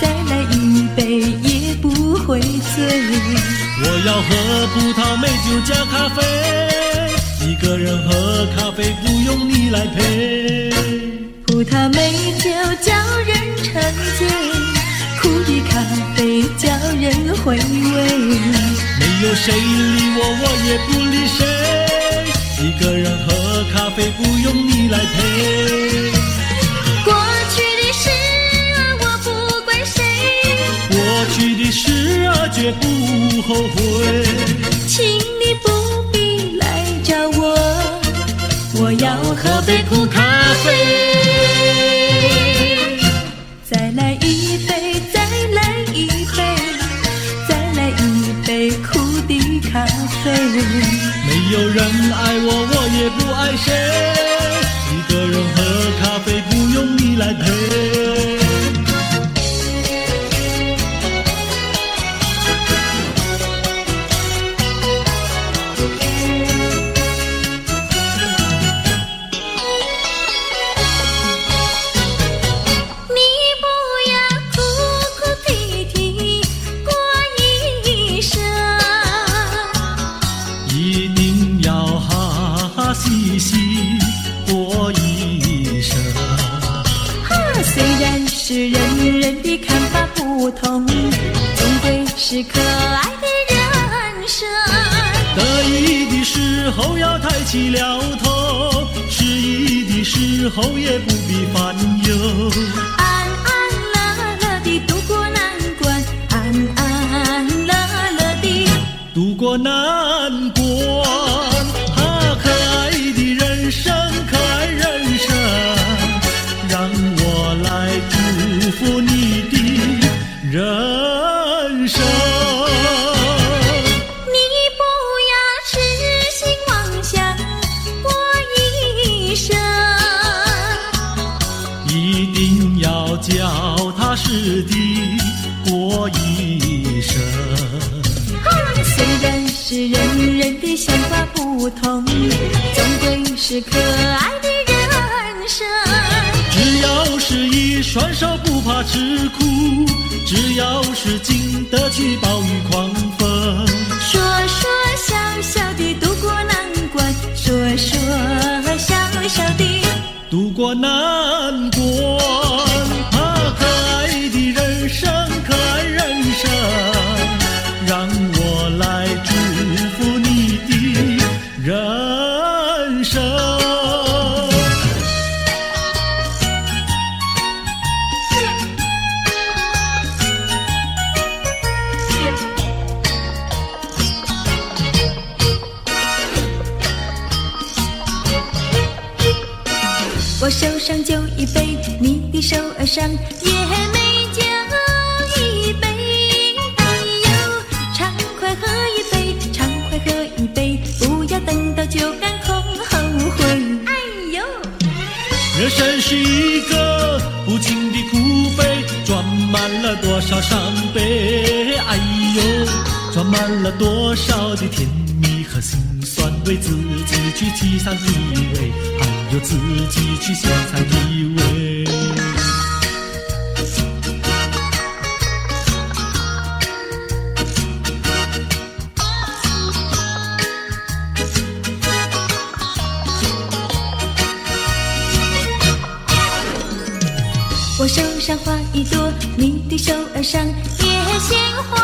再来一杯也不会醉。我要喝葡萄美酒加咖啡，一个人喝咖啡不用你来陪。葡萄美酒叫人沉醉，苦的咖啡叫人回味。没有谁理我，我也不理谁，一个人喝咖啡不用你来陪。过去的事儿我不怪谁，过去的事儿绝不后悔，请你不必来找我，我要喝杯苦咖啡。再来一杯，再来一杯，再来一杯苦的咖啡。没有人爱我，我也不爱谁，一个人喝咖啡不用你来陪。细细过一生，虽然是人人的看法不同，终归是可爱的人生。得意的时候要抬起了头，失意的时候也不必烦忧。安安乐乐地度过难关，安安乐乐地度过难关。可爱的人生，可爱人生，让我来祝福你的人生。你不要痴心妄想过一生，一定要脚踏实地过一生。虽然是人人的想法不同，终归是可爱的人生。只要是一双手不怕吃苦，只要是经得起暴雨狂风。说说笑笑地度过难关，说说笑笑地度过难关。可爱的人生，可爱人生，让我来祝福你的人生。我手上就一杯，你的手儿上也美酒一杯。哎呦，畅快喝一杯，畅快喝一杯，不要等到酒干空后悔。哎呦，人生是一个不尽的苦杯，装满了多少伤悲。哎呦，装满了多少的甜蜜和辛酸，为自己去沏上一杯，还有自己去欣赏一味。我手上花一朵，你的手儿上也鲜花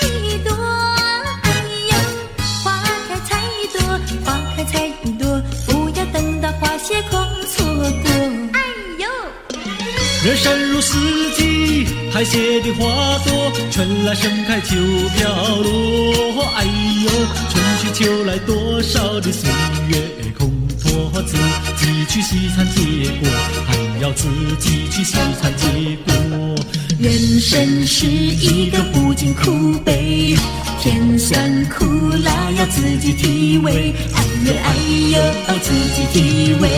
一朵。哎呦，花开采一朵，花开采一朵，不要等到花谢空错过。哎呦，人生如四季，开谢的花朵，春来盛开秋飘落。哎呦，春去秋来，多少的岁月空托，自己去细尝结果，还要自己去细尝结果。人生是一个不尽苦悲，甜酸苦辣要自己体味。哎呦哎呦，自己体味。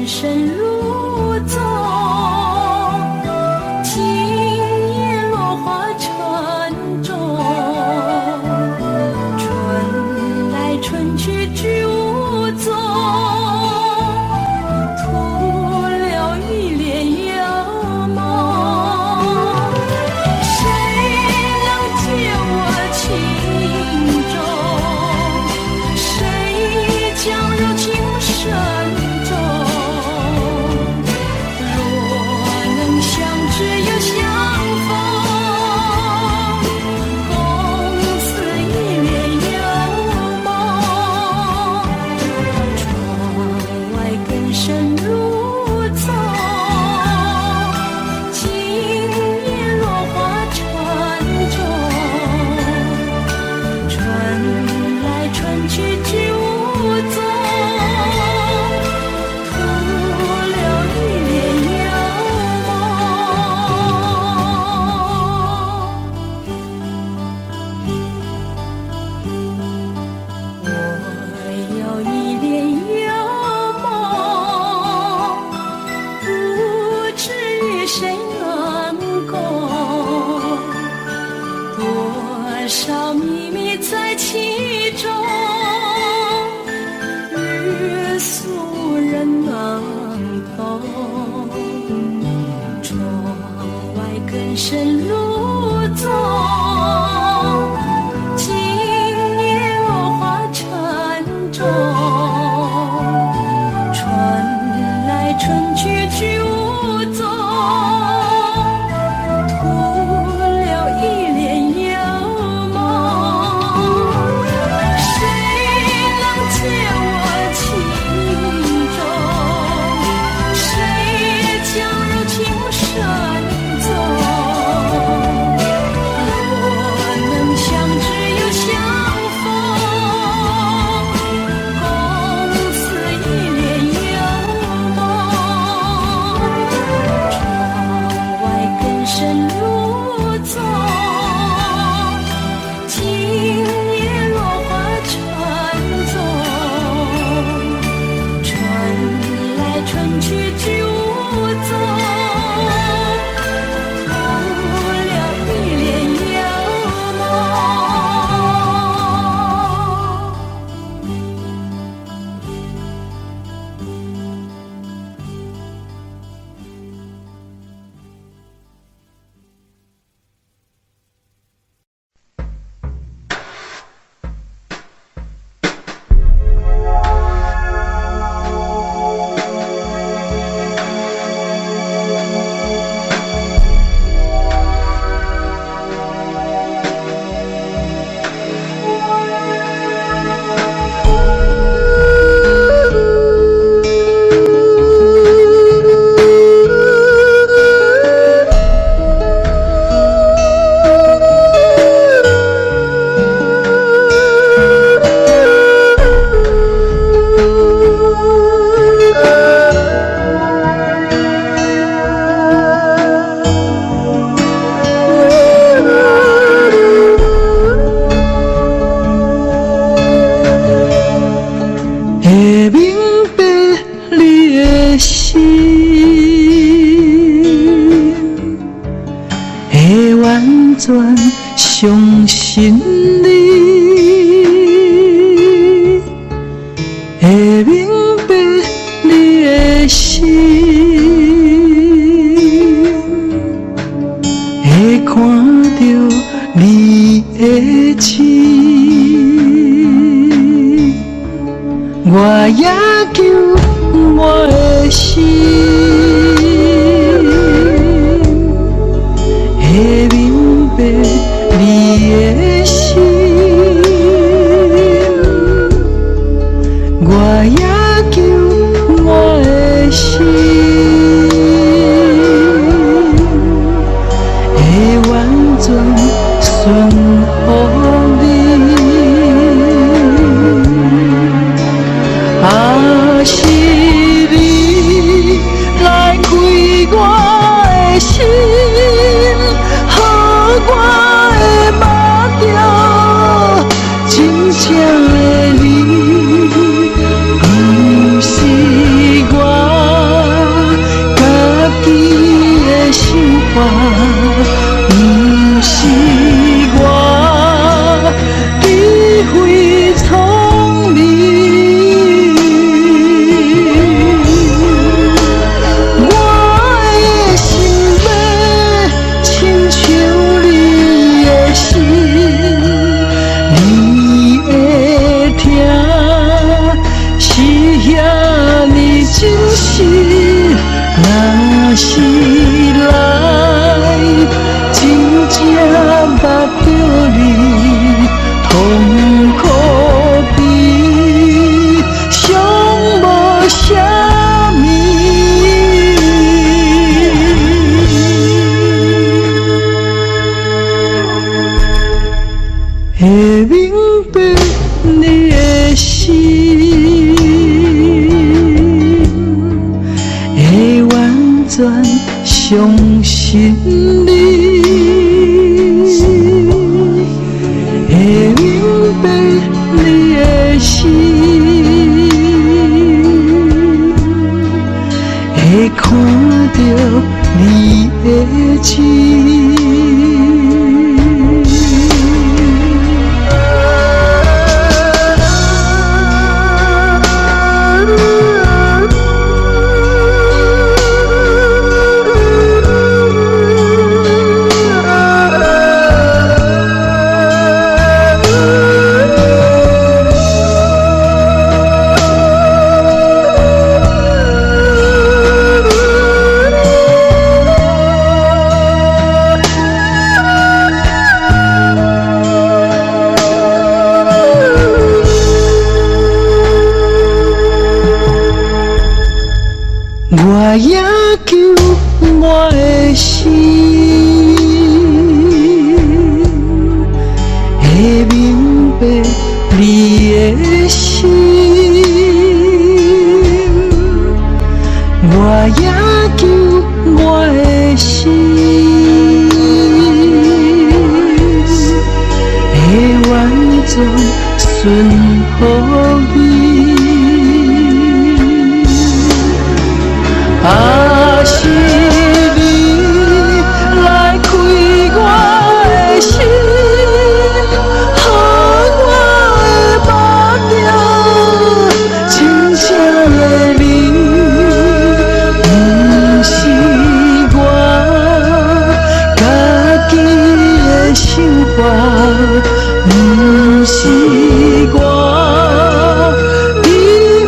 深入宗。今夜落花沉重，春来春去居无踪，徒留一帘幽梦。谁能解我情衷？谁将柔情深重？若能相知又相逢，共此一帘幽梦。窗外更深入宗，今夜落花沉重。春来春去居无踪，徒留一帘幽梦。我有一帘幽梦，不知与谁能共，多少秘密在其中，日宿无人能懂。窗外更深入宗，今夜落花沉重。春来春去居无踪，徒留一帘幽梦。谁能解我情衷？谁将柔情深重？若能相知又相逢，共此一帘幽梦。窗外更深入宗，今夜落花沉重。春来春去居无踪，徒留一帘幽梦。会明白你的心，会完全相信你，会明白你的心，会看到你的情。我也求我的心，会明白你的心。我也求我的心，会完全顺服你。是你来开我的心，予我的目标真正的你，不是我。全相信你，会明白你的心，会看到你的情。我也求我的心，会明白你的心。我也求我的心，会完全顺服你。啊，是你来开我的心，予我的目标真正的你，不是我家己的想法，不是我智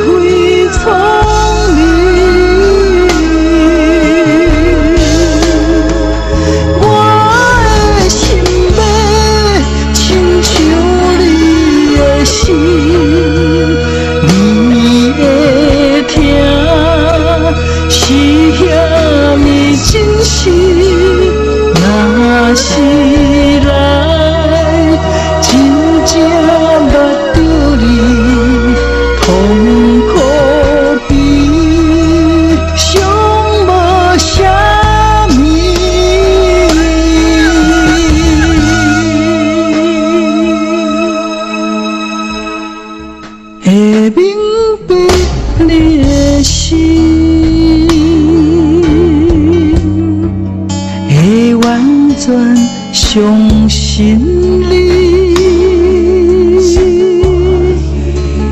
慧聪明。你会听，是遐呢真实，若是来真正目睭你，痛苦比上无啥物。会明白你的心，会完全相信你，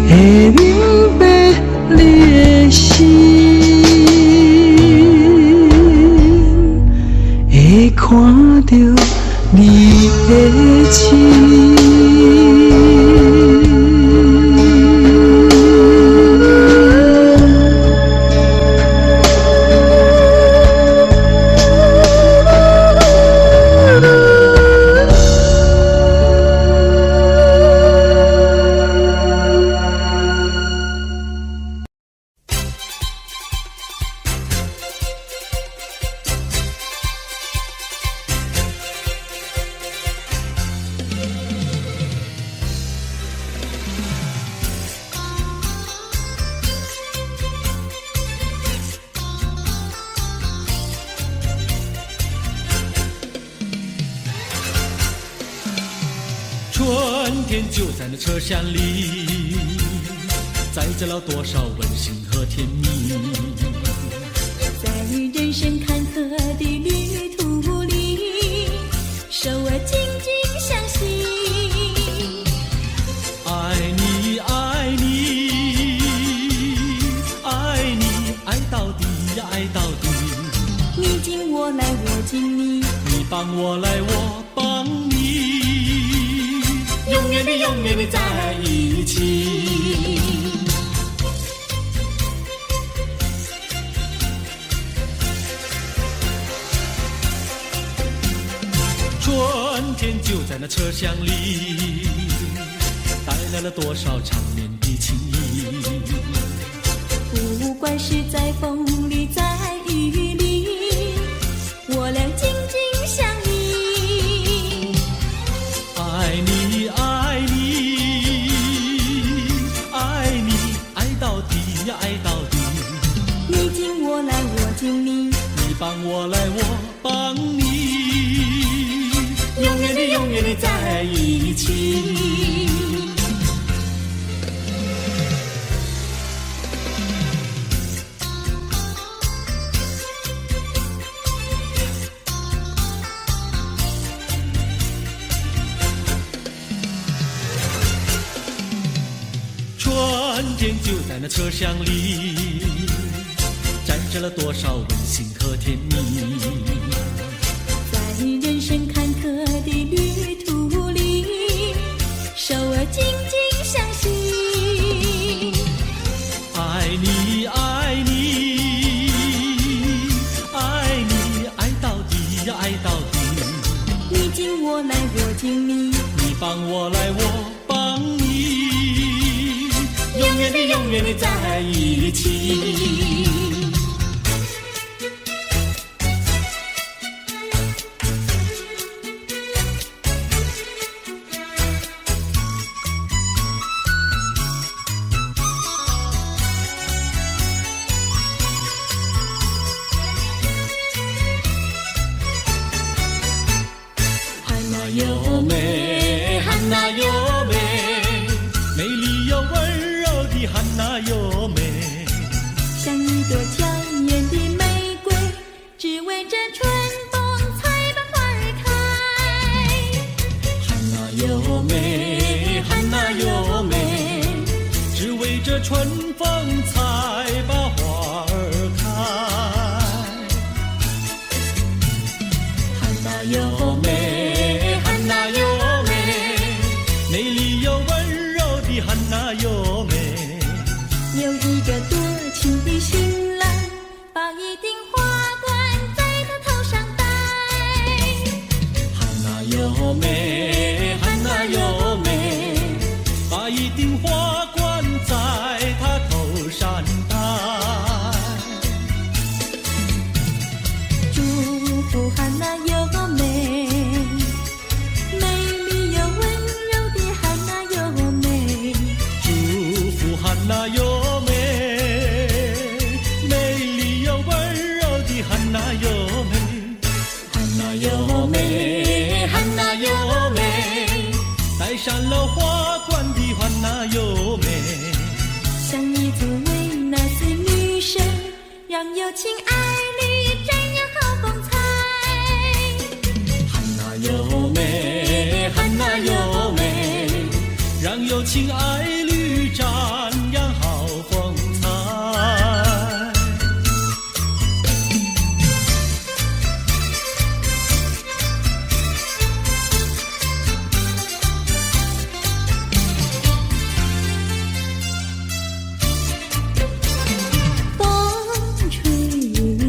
会明白你的心，会看到你的情。春天就在那车厢里，载着了多少温馨和甜蜜。在人生坎坷的旅途里，手儿紧紧相系。爱你，爱你，爱你，爱到底呀，爱到底。你敬我来，我敬你，你帮我来，我帮你。永远的，永远的在一起。春天就在那车厢里，带来了多少缠绵的情谊。不管是在风里，在雨里，我俩紧紧相依。爱你，爱你，爱你，爱到底呀，爱到底。你敬我来，我敬你，你帮我来，我帮你，永远的永远的在一起。春天就在那车厢里，载着了多少温馨和甜蜜。在人生坎坷的旅途里，手儿紧紧相系。爱你爱你爱你爱到底呀爱到底，你敬我来我敬你，你帮我来我帮你，永远的永远的在一起。有美，汉娜有美，美丽又温柔的汉娜有美，像一朵娇艳的玫瑰，只为这春风才把花儿开。汉娜有美，汉娜有美，只为这春风才把花儿开。汉娜有美，汉娜有美，美丽又温柔的汉娜有美，有一个多情的新郎，把一顶花冠在他头上戴。汉娜有美，汉娜有美，把一顶花冠在她头上戴。祝福汉娜有美，美丽又温柔的汉娜有美。祝福汉娜有美，美丽又温柔的汉娜有美，汉娜有美，汉娜有美，戴上了花冠的汉娜有美，像一座维纳斯女神，让有情爱侣展扬好风采。汉娜有美，汉娜有美，让有情爱侣展扬好风采。风吹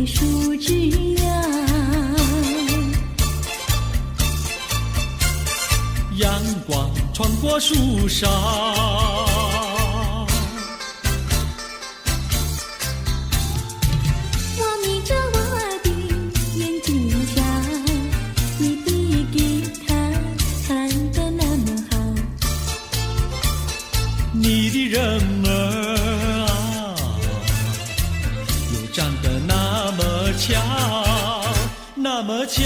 树枝摇，阳光穿过树梢，我眯着我的眼睛瞧，你的吉他弹得那么好。你的人儿啊，又长得那么巧，那么巧。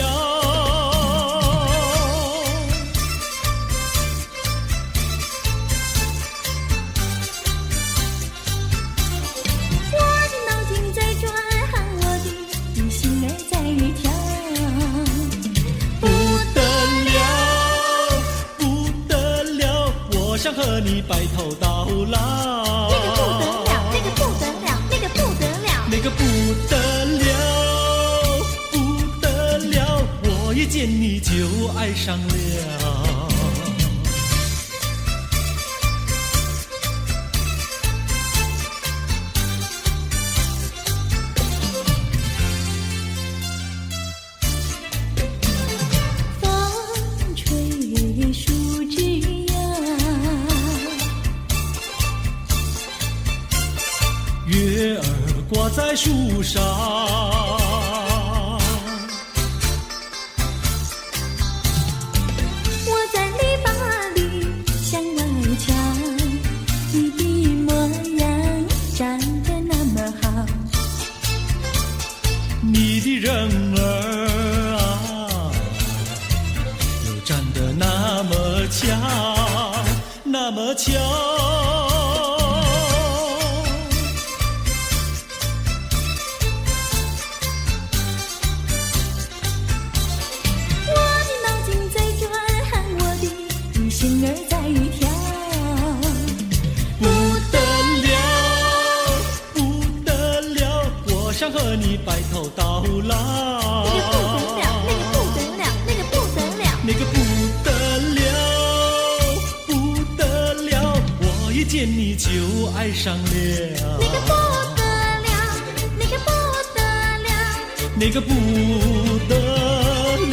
我的脑筋在转，我的心儿在跳。不得了，不得了，我想和你白头到老。那个不得了，那个不得了，那个不得了，不得了，我一见你就爱上了。风吹树枝摇，月儿挂在树上，我在篱笆里向外瞧，你的模样长得那么好。你的人儿啊，又站得那么巧，那么巧。我的脑筋在转，喊我的心儿在跳。不得了，不得了，我想和你白头到老。那个不得了，那个不得了，不得了，我一见你就爱上了。那个不得了，那个不得了，那个不得了。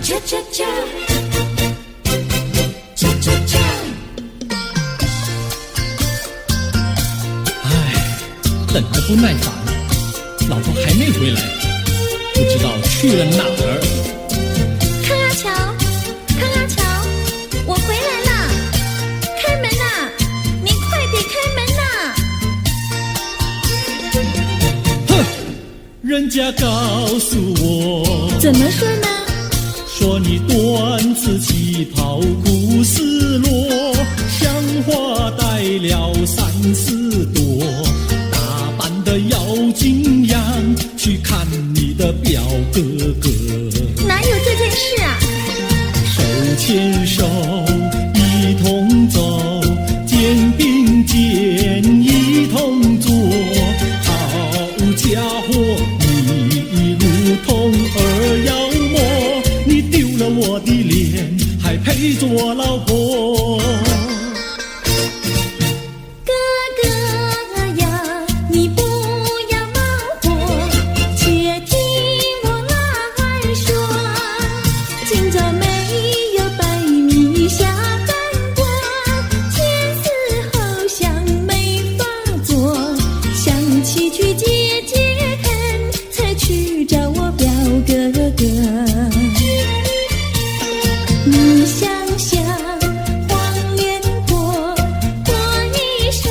恰恰恰，恰恰恰。唉，等得不耐烦，老婆还没回来，不知道去了哪儿。康阿乔，康阿乔，我回来啦！开门呐！你快点开门呐！哼，人家告诉我，怎么说呢？说你短子旗袍古丝罗，像花戴了3、4朵，打扮得妖精样，去看你的表哥哥。哪有这件事啊？手牵手一同走，肩并肩一同坐，好家伙，你如同儿妖魔，你丢了我的脸，还陪着我老婆。哥哥呀，你不要恼火，且听我来说。今朝没有白米下饭锅，前思后想没法做，想起去解解恨，才去找我表哥哥。你想想黄连锅，锅一双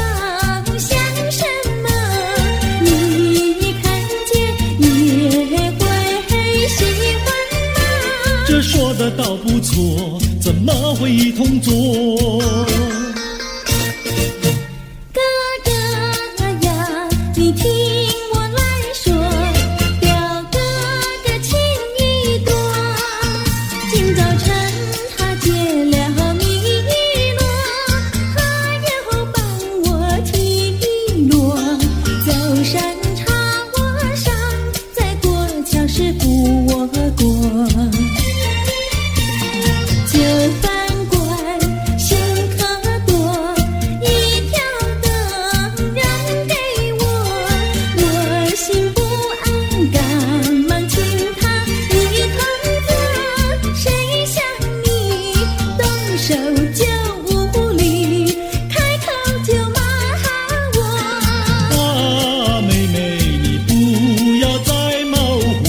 像什么？你看见也会喜欢吗？这说的倒不错，怎么会一同做？哥哥呀，你听我来说，表哥哥情意多。今早晨他结了米罗，他又帮我提罗，走山茶我上，在过桥时扶我过。就饭馆新可多，一条灯让给我，我心不安，赶忙请他一同坐。谁想你动手就无理，开口就骂我。啊，妹妹，你不要再冒火，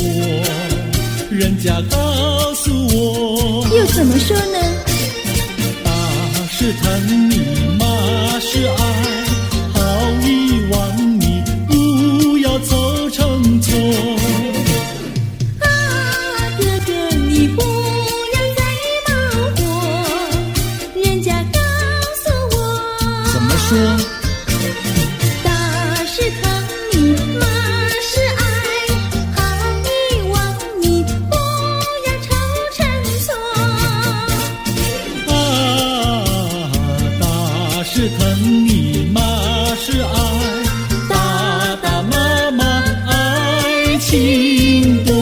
人家告诉我，又怎么说呢？打是疼你，骂是爱，好遗忘你，不要走成错。啊，哥哥你不要再冒火，人家告诉我。怎么说？打是疼你，骂是爱，好遗忘你，不要愁成错。啊，打是疼你，骂是爱，打打骂骂爱情多。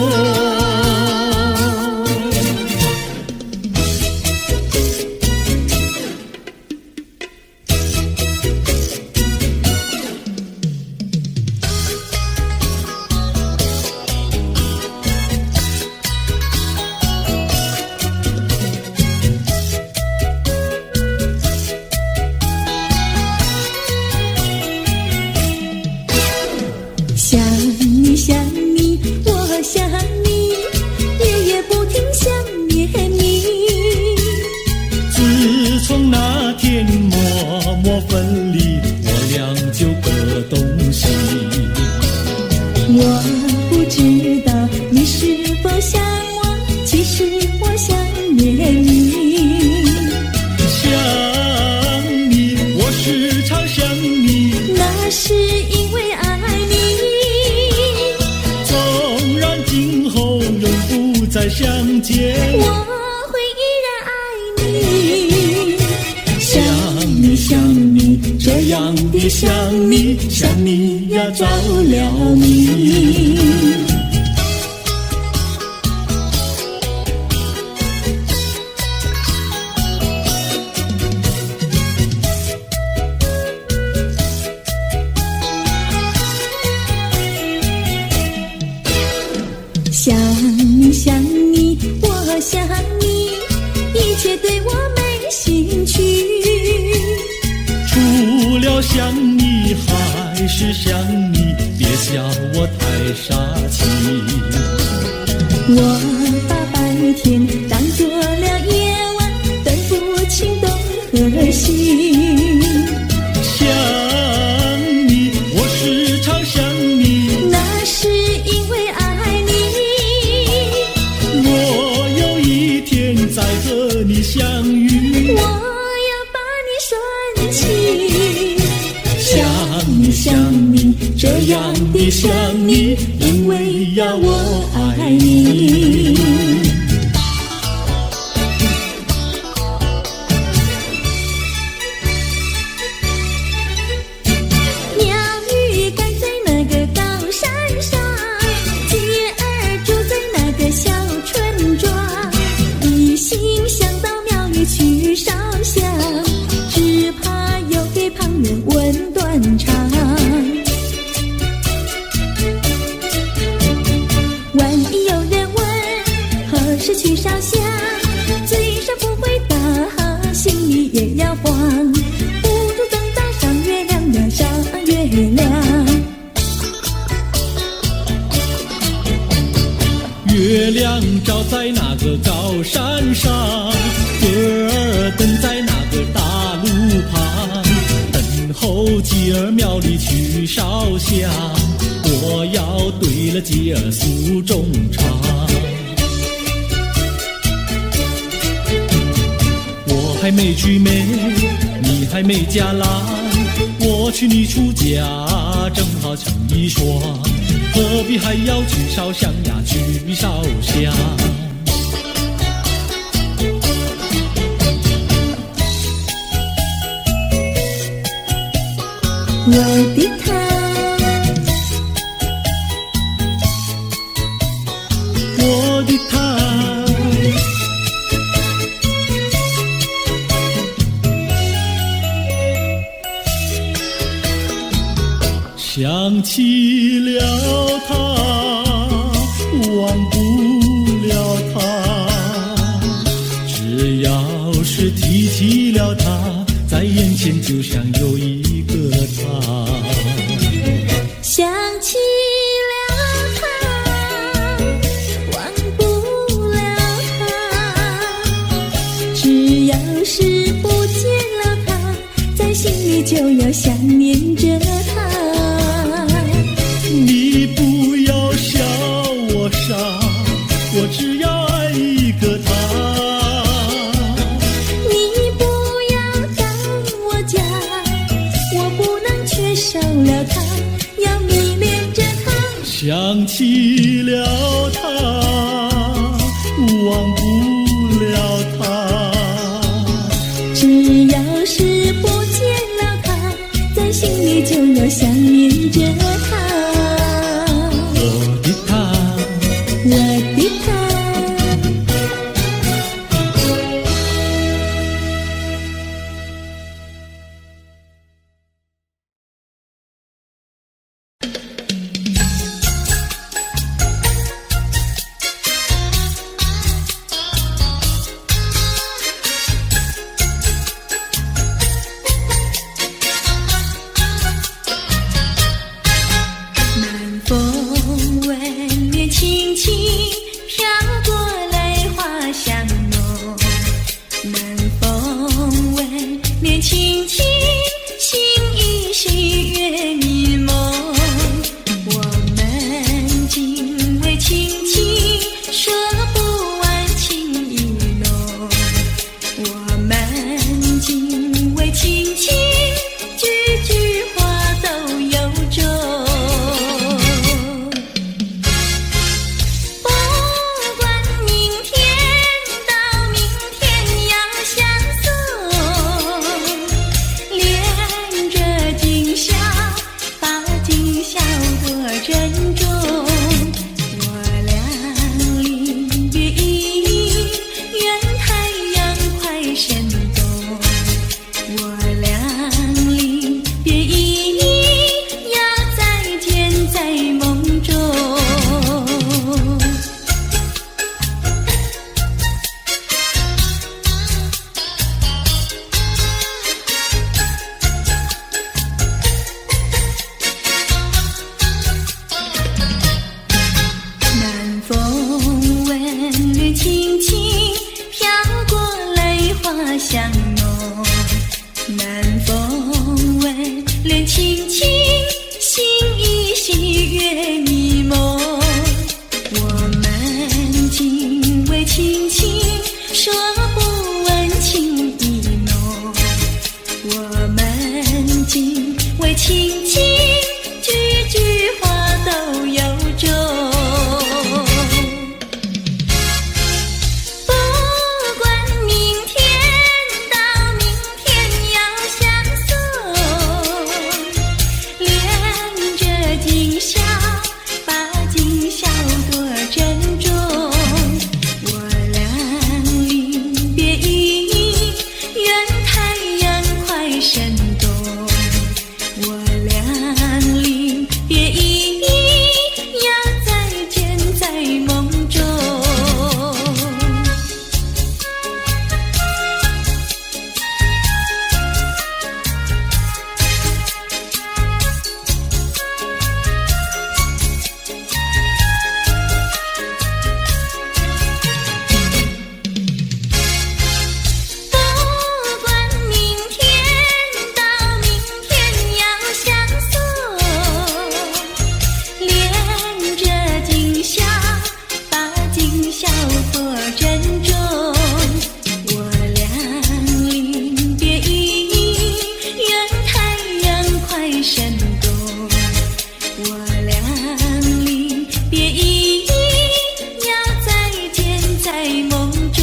是我想念你，想你，我时常想你，那是因为爱你。纵然今后永不再相见，我会依然爱你。想你想你，这样的想你，想你呀着了迷。想你想你，我想你，一切对我没兴趣。除了想你还是想你，别笑我太傻气。我把白天当作了夜晚，分不清东和西。想你，我时常想你，那是因为爱你。我有一天再和你相遇，我要把你拴起。想你想你，这样的想你，因为呀我爱你。鸟语盖在那个高山上，鸡儿住在那个小村庄，一心想到庙里去烧香，只怕又给旁人问断肠。万一有人问何时去烧香，嘴上不回答，心里也要慌，不如等到上月亮呀上月亮。月亮照在那个高山上，歌儿等在那个大路旁，等候鸡儿庙里去烧香，我要对了鸡儿诉衷肠。我还没娶媒，你还没嫁郎，我娶你出嫁正好成一双，何必还要去烧香呀去烧香。我的他，我的他，想起了他，忘不了他，只要是提起了他，在眼前就像有一个他。想起了他，忘不了他，只要是不见了他，在心里就要想念着他。你不要笑我傻，我只要爱一个他。你不要当我假，我不能缺少了他，要迷恋着他。想起了他，忘不了他，只要是不见了他，在心里就要想念着他。我的他，我的他。轻轻飘过泪花香浓，南风微帘轻轻，心依稀月迷蒙。我们今未轻轻说不问情意浓，我们今未轻轻句句话都有衷。不管明天到明天要相送，恋着今宵，把今宵多珍重。我俩临别意，愿太阳快升东。我俩临别意，要再见在梦中。不管明天到明天要相送，恋着今宵，把今宵多珍重。我俩临别意，愿太阳快升东。我俩临别意，要再见在梦中。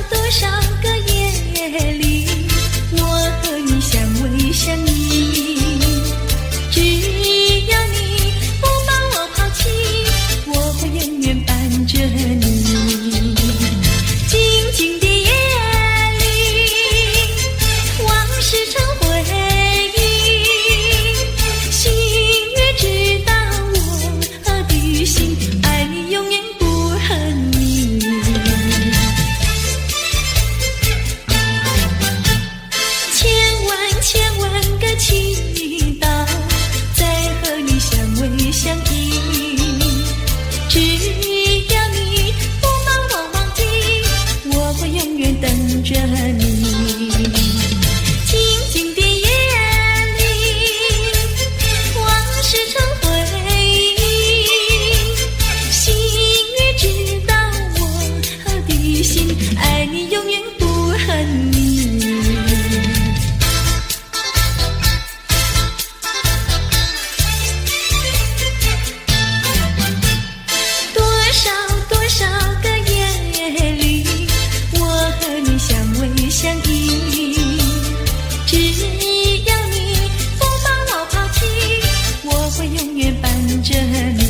多少个夜里，我和你相偎相依。只要你不把我抛弃，我会永远伴着你。静静的夜里，往事成回忆，星月知道我的心，爱你永远不恨你。千万个祈祷，再和你相偎相依。只要你不把我忘记，我会永远等着你。静静的夜里，往事成回忆，星月知道我的心，爱你永远不恨你。多少个夜里，我和你相偎相依。只要你不把我抛弃，我会永远伴着你。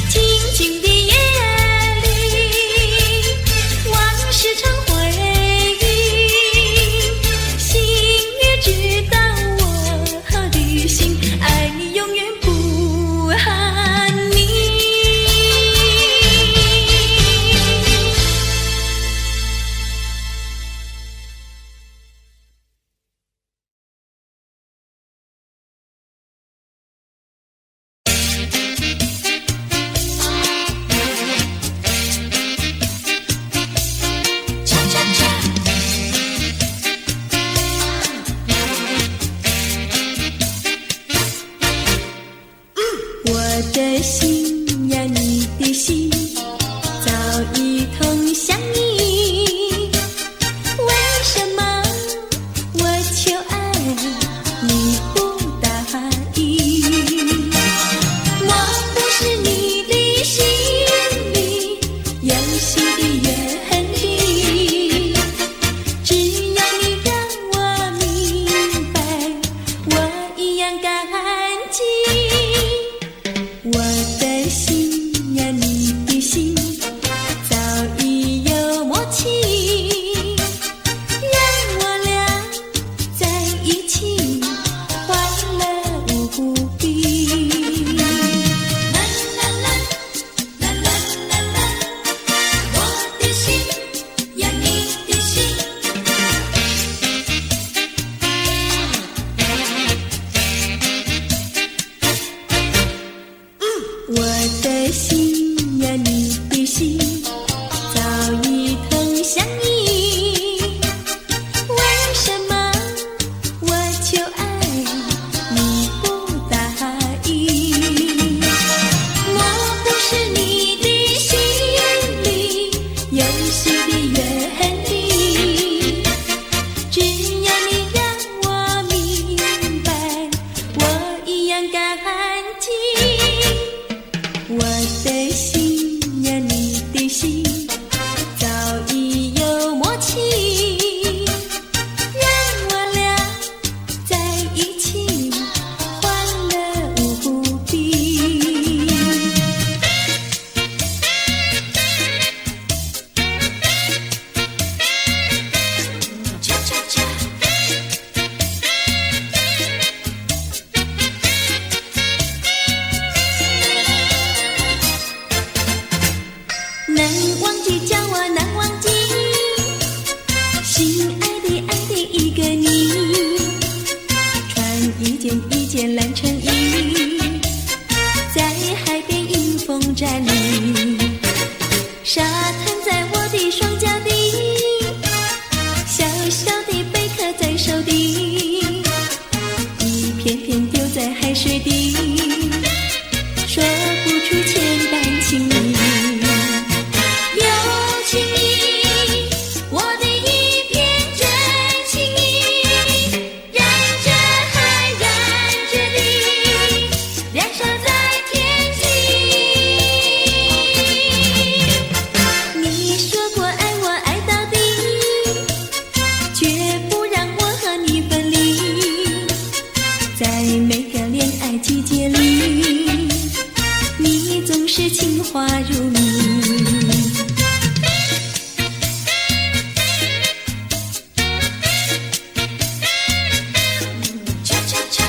静静的夜里，往事成回忆，星月知道我的心，爱你永远不恨你。我的心呀，你的心，早已同相依。为什么我求爱你不答应？我不是你的心里有心的怨敌，只要你让我明白，我一样感激。我的求爱你不答应，我不是你的心里游戏的园丁，只要你让我明白，我一样感激。我的心呀，你的心早已有默契，让我俩在一起欢乐无比。恰恰恰，难忘记叫我难忘记，心爱的一个你，穿一件蓝衬衣，在海边迎风站立，沙滩在我的双脚底，小小的贝壳在手底，一片片丢在海水底，说不出千般情意。有情意，我的一片真情意，燃着海，燃着地，燃烧在天际。你说过爱我爱到底，绝不让我和你分离，在每个恋爱季节里，你总是情话如蜜。恰恰恰，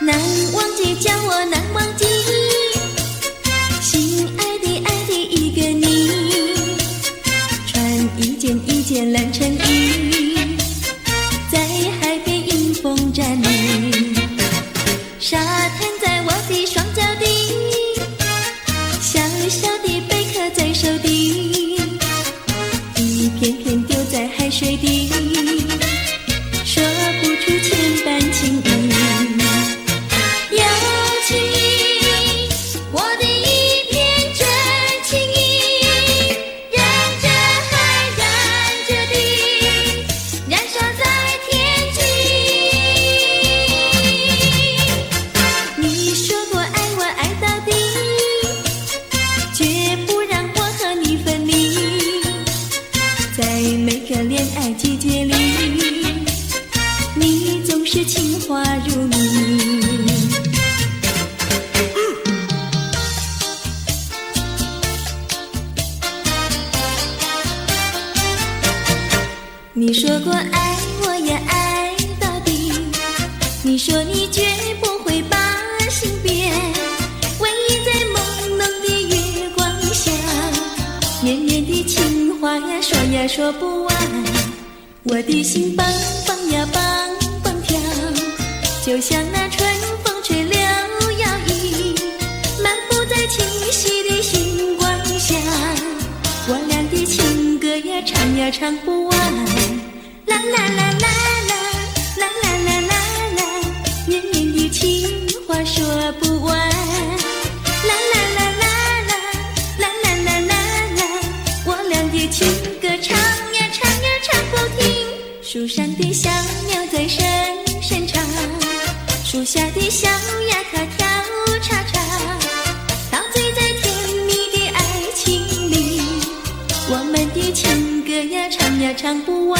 难忘记叫我难忘记，心爱的一个你，穿一件蓝衬衣，在海边迎风站立，沙滩在我的双脚底，小小的贝壳在手底，一片片丢在海水底，说不出千般情意。有情意，我的一片真情意，燃着海，燃着地，燃烧在天际。你说过爱我爱到底，绝不让我和你分离，在每个恋爱季节里，你总是情话如蜜。你说过爱我也爱到底，你说你绝不会把心变，唯一在朦胧的月光下，绵绵的情话呀说呀说不完，我的心梆梆呀梆梆跳，就像那春风吹柳摇曳，漫步在清晰的星光下，我俩的情歌呀唱呀唱不完，啦啦啦啦啦啦啦啦啦啦，绵绵的情话说不完，啦啦啦啦啦啦啦啦啦啦，我俩的情歌唱呀唱呀唱不停，树上的小鸟在声声唱，树下的小鸭它跳叉叉，陶醉在甜蜜的爱情里，我们的情歌呀唱呀唱不完。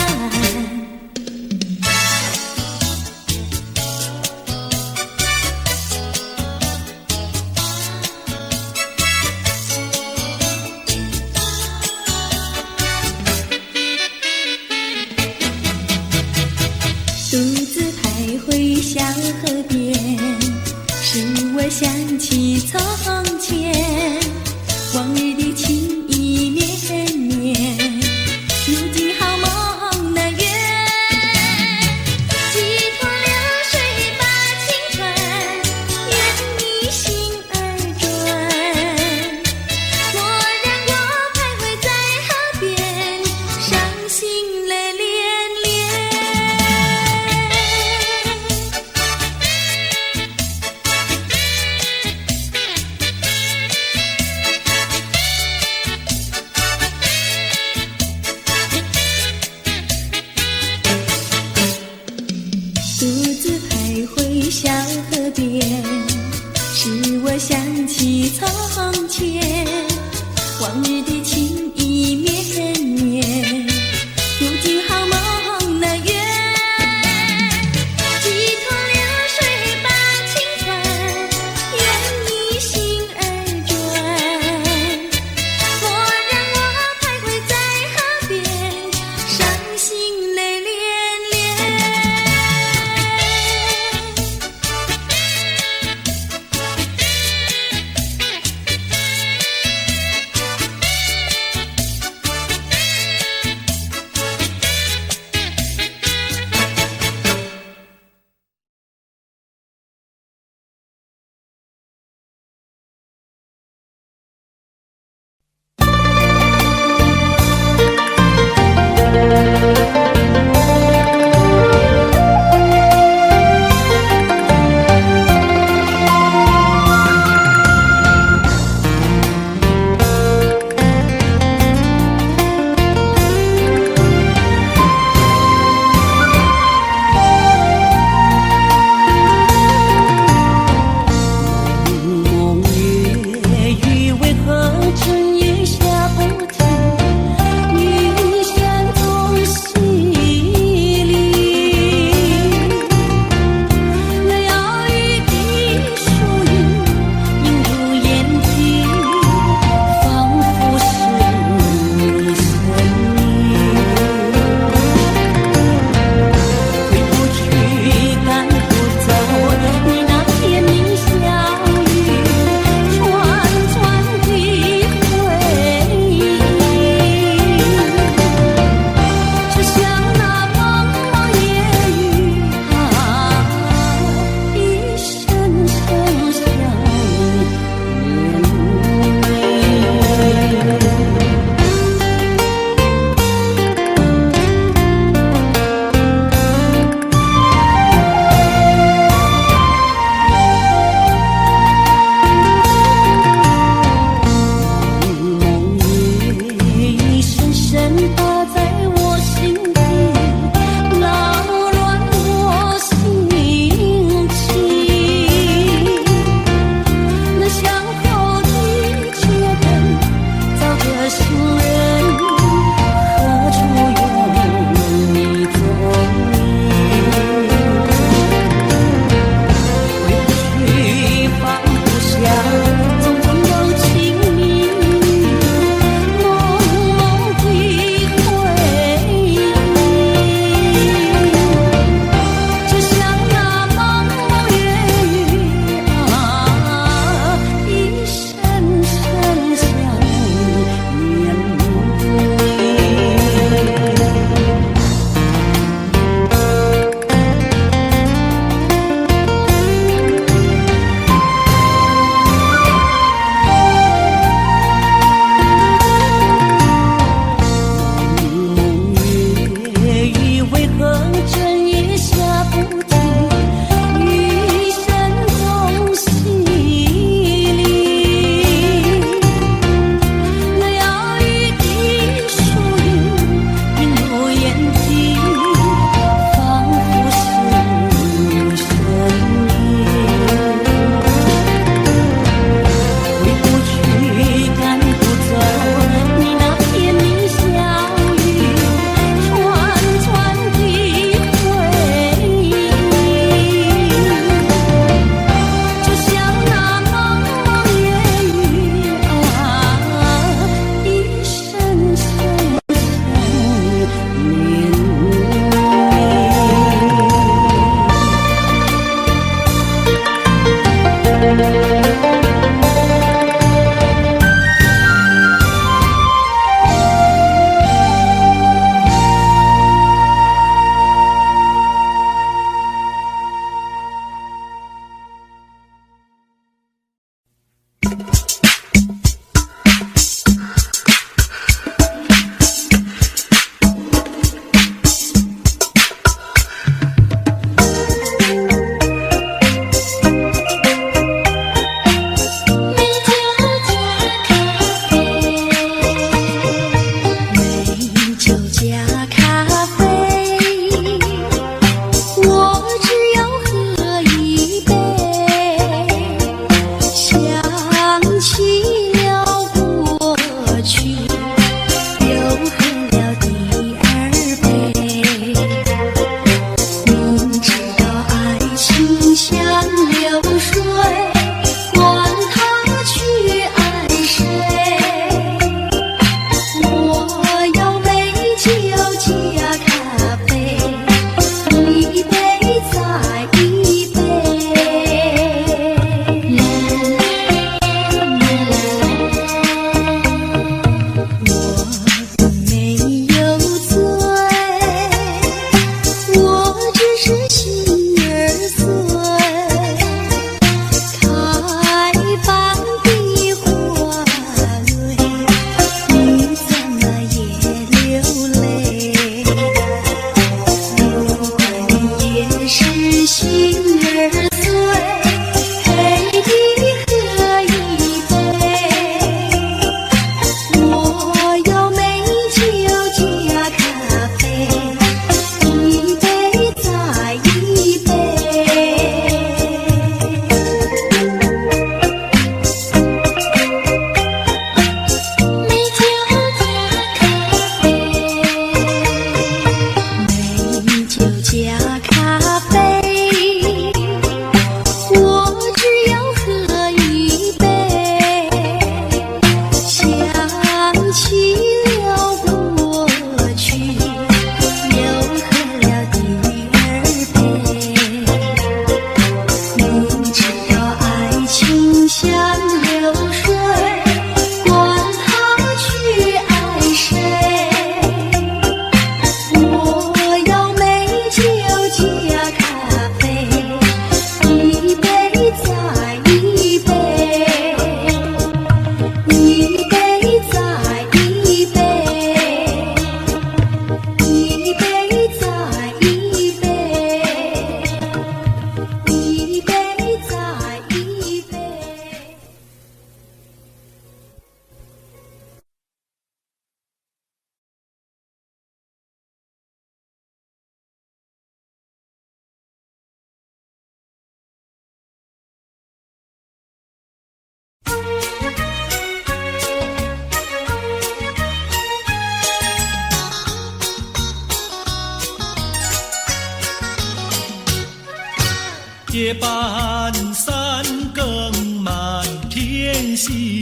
夜半三更满天星，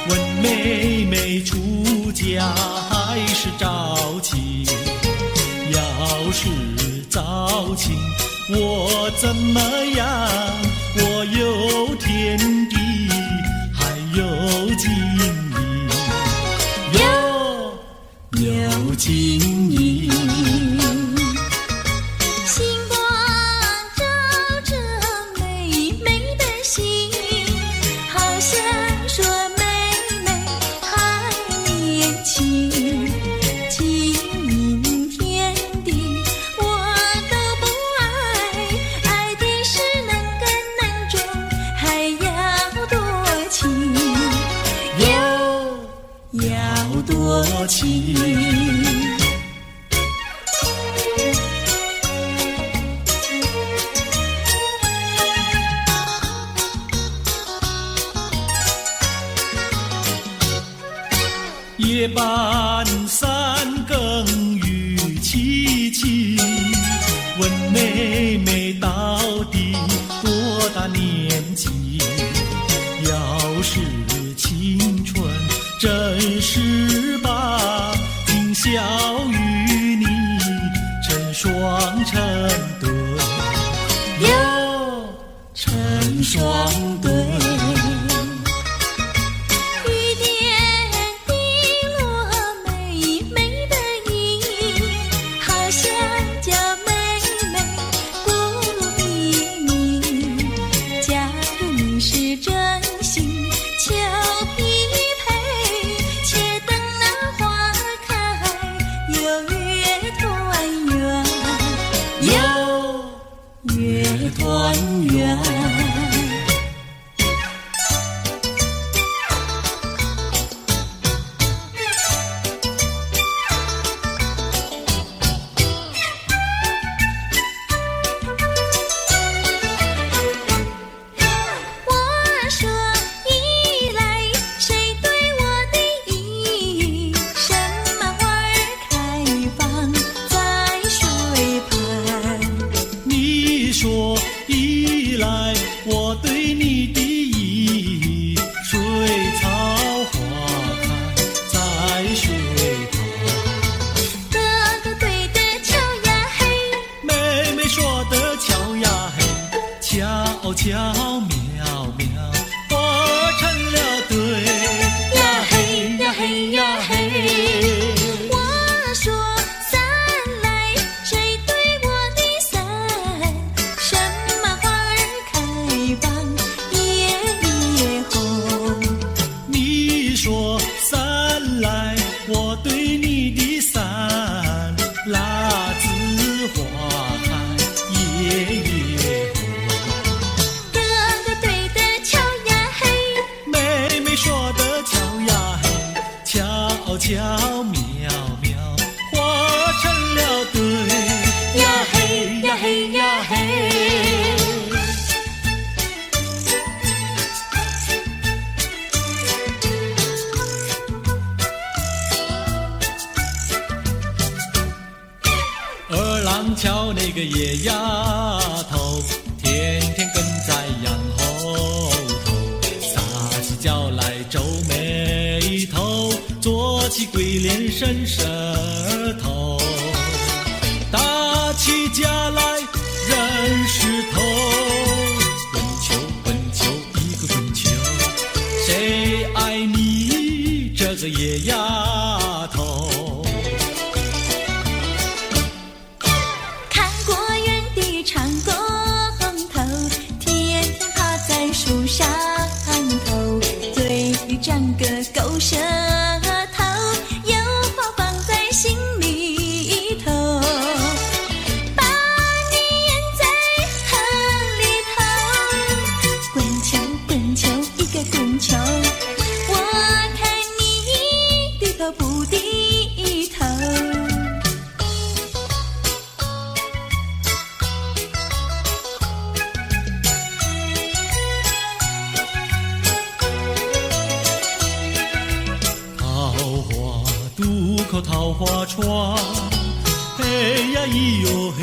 问妹妹出嫁还是早亲？要是早亲，我怎么样？我有天地，还有金银，有金银。多情，夜半三更雨凄凄，问妹妹到底多大年纪？要是青春真是把，今宵与你成双成对，哟，成双对。雨点滴落美美的衣，好像叫妹妹不理你。假如你是真心，俏皮。团圆，我说依来谁对我的意？什么花儿开放在水畔？你说依赖我对你的意，水草花开在水旁。哥哥对的巧呀嘿，妹妹说的巧呀嘿，巧巧妙妙，活成了对呀嘿呀嘿呀嘿。我说伞来谁对我的伞？什么花儿开放夜夜红？你说伞来，我对你的伞，蜡子花开夜夜红。哥哥对的巧呀嘿，妹妹说的巧呀嘿，巧巧妙妙，活成了对呀嘿呀嘿呀嘿。二郎桥那个野丫头，天天跟在羊后头，撒起娇来皱眉头，做起鬼脸伸舌头，打起架来扔石头，滚球滚球一个滚球，谁爱你这个野丫头？看过园的长工头，天天趴在树上头，嘴里长个狗舌头，有话放在心里头，把你咽在河里头，滚球滚球一个滚球，我看你低头不低头。渡口桃花船，嘿呀咿哟嘿，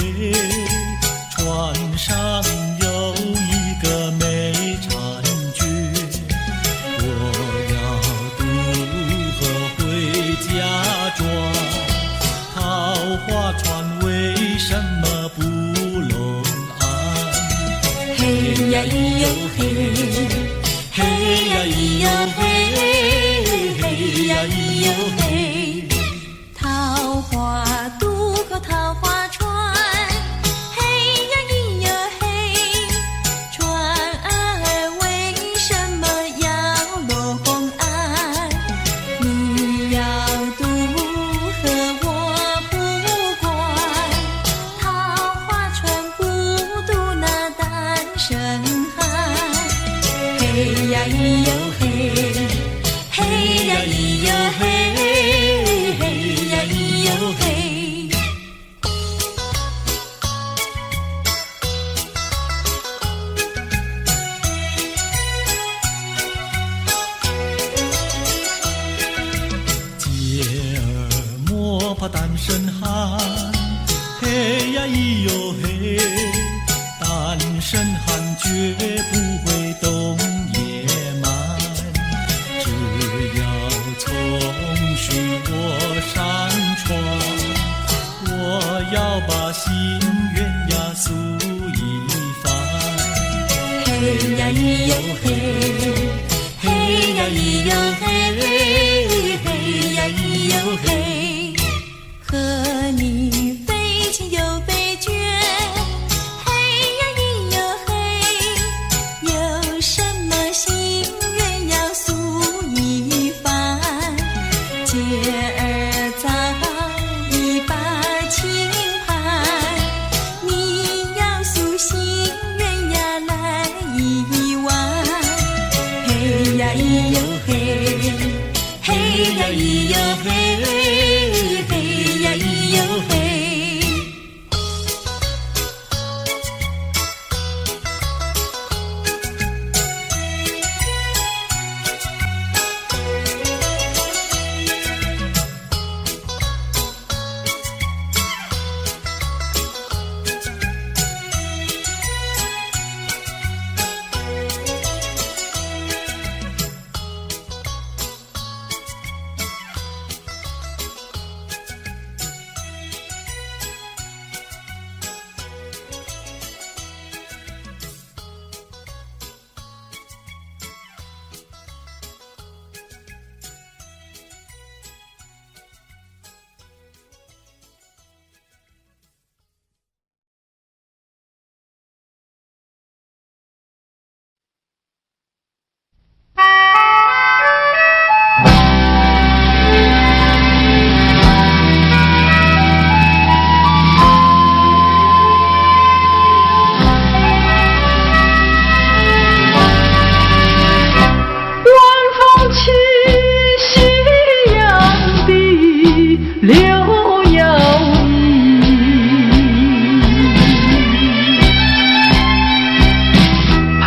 船上有咿哟嘿，嘿呀咿哟嘿，嘿呀咿哟嘿。桃花渡口桃花船，嘿呀咿哟嘿，船儿为什么要落红岸？你要渡河我不管，桃花船不渡那单身汉。嘿呀咿哟嘿，嘿呀咿哟嘿，嘿呀咿哟嘿。姐儿莫怕单身汉，嘿呀咿哟嘿，单身汉绝不会动野蛮，只要从许我上船，我要把心愿呀诉一番。嘿呀咿哟嘿，嘿呀咿哟嘿，嘿呀咿哟嘿。和你非亲又非眷，嘿呀咿哟嘿。有什么心愿要诉一番？姐儿早已把情盘，你要诉心愿呀来一碗。嘿呀咿哟嘿，嘿呀咿哟嘿，嘿呀咿哟嘿。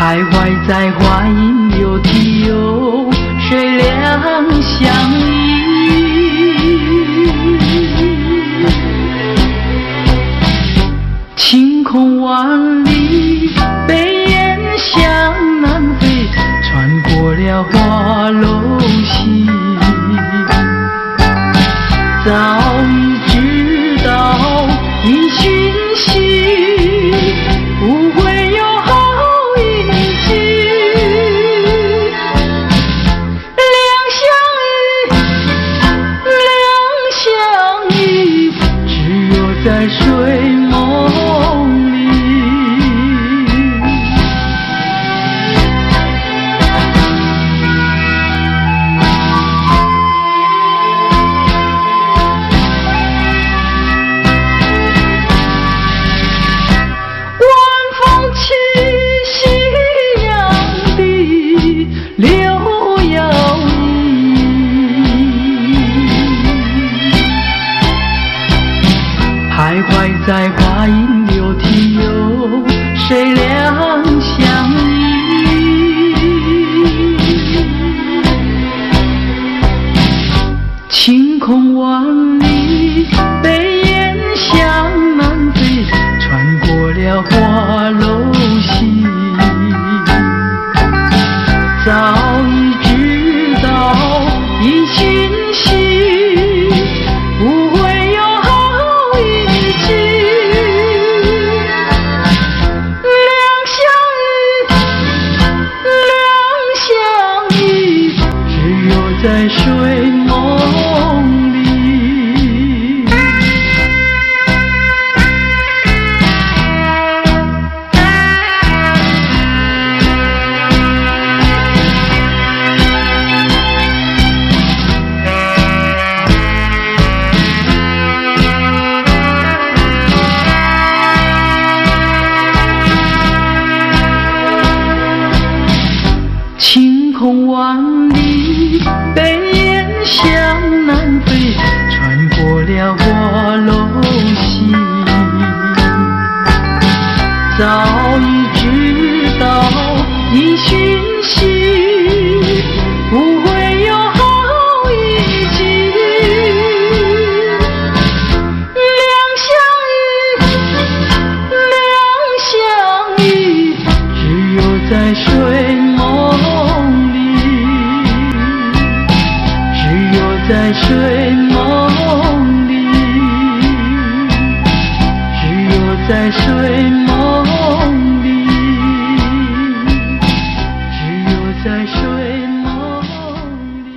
徘徊在花影柳堤游，水两相依。晴空万里，北雁向南飞，穿过了花楼溪。早已知道你讯息，不会有好运气。两相依，只有在睡梦里。徘徊在花影柳堤游，谁两相依？晴空万里，北雁向南飞，穿过了花楼溪。早已知道一讯息，不会有好运气。两相依，睡梦里。晴空万里，北雁向南飞，穿过了华龙溪。早已知道一讯息，不会有好一季。两相依，只有在睡梦里，只有在睡梦里，只有在睡梦里，只有在睡梦里。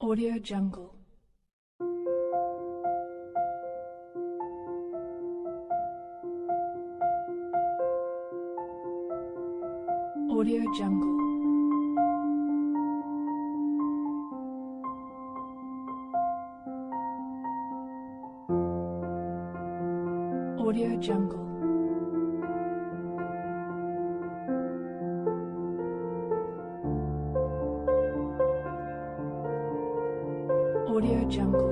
Audio Jungle. Audio Jungle. Audio Jungle. Audio Jungle.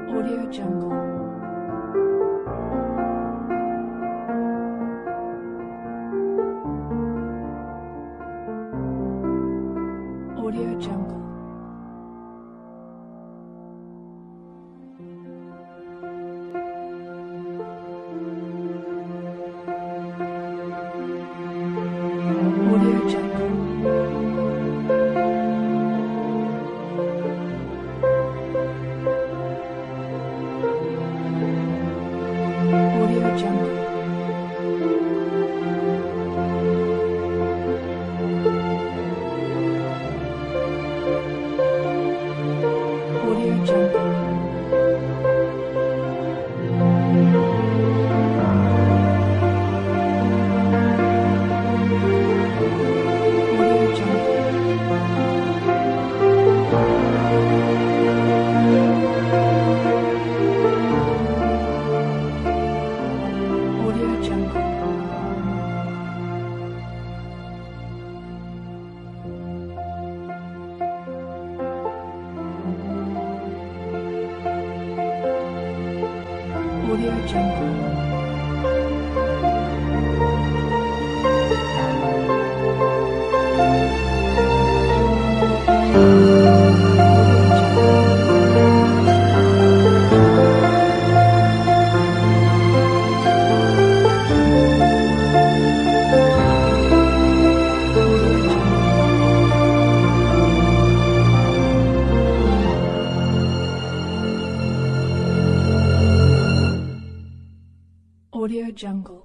Audio Jungle. Audio Jungle. Audio Jungle. Audio Jungle. Audio Jungle. Audio Jungle. Audio Jungle. Audio Jungle. Audio Jungle.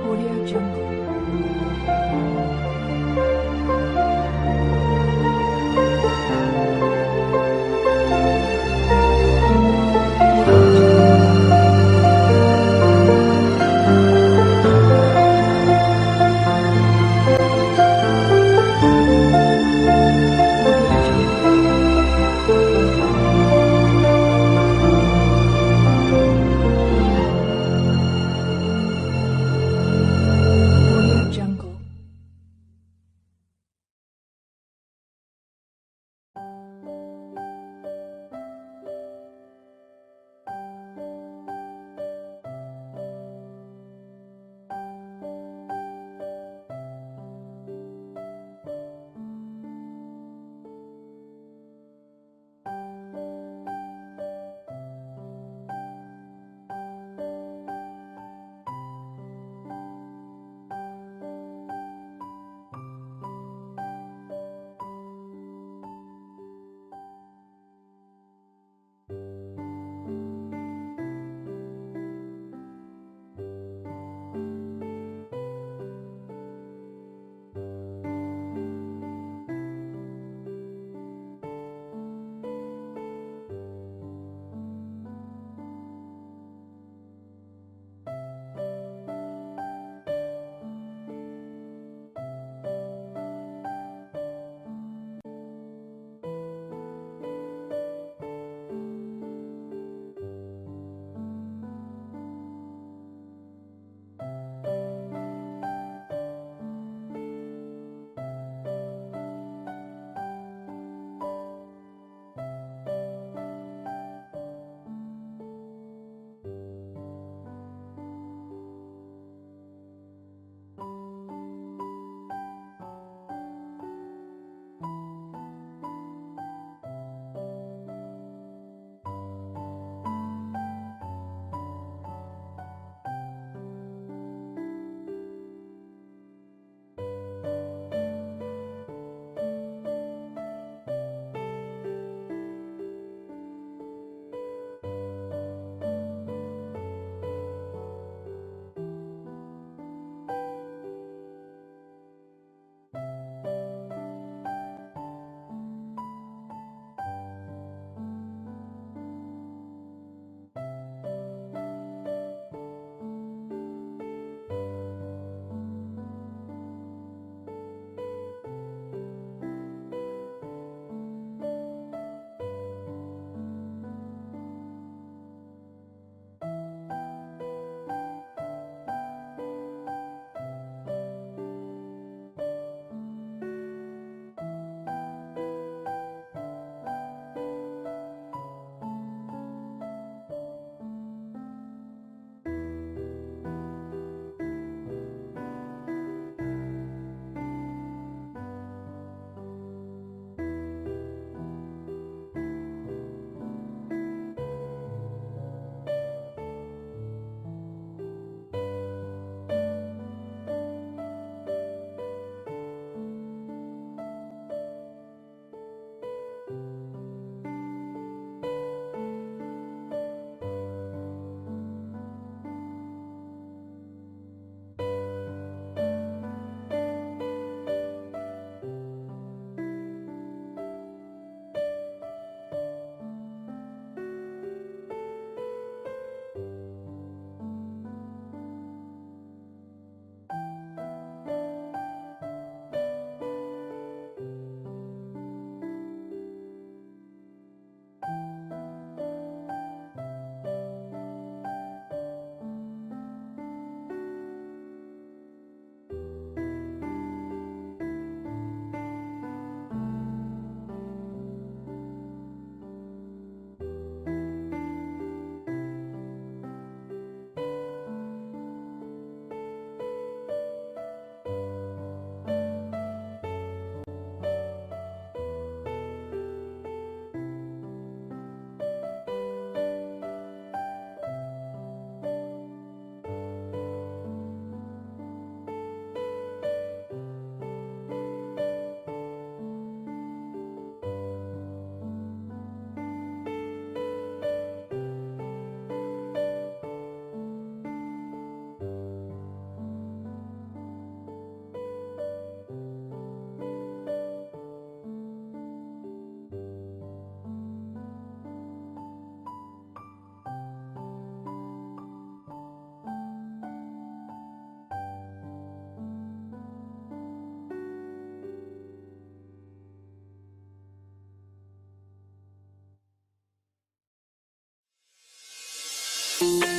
Audio Jungle. Audio 你。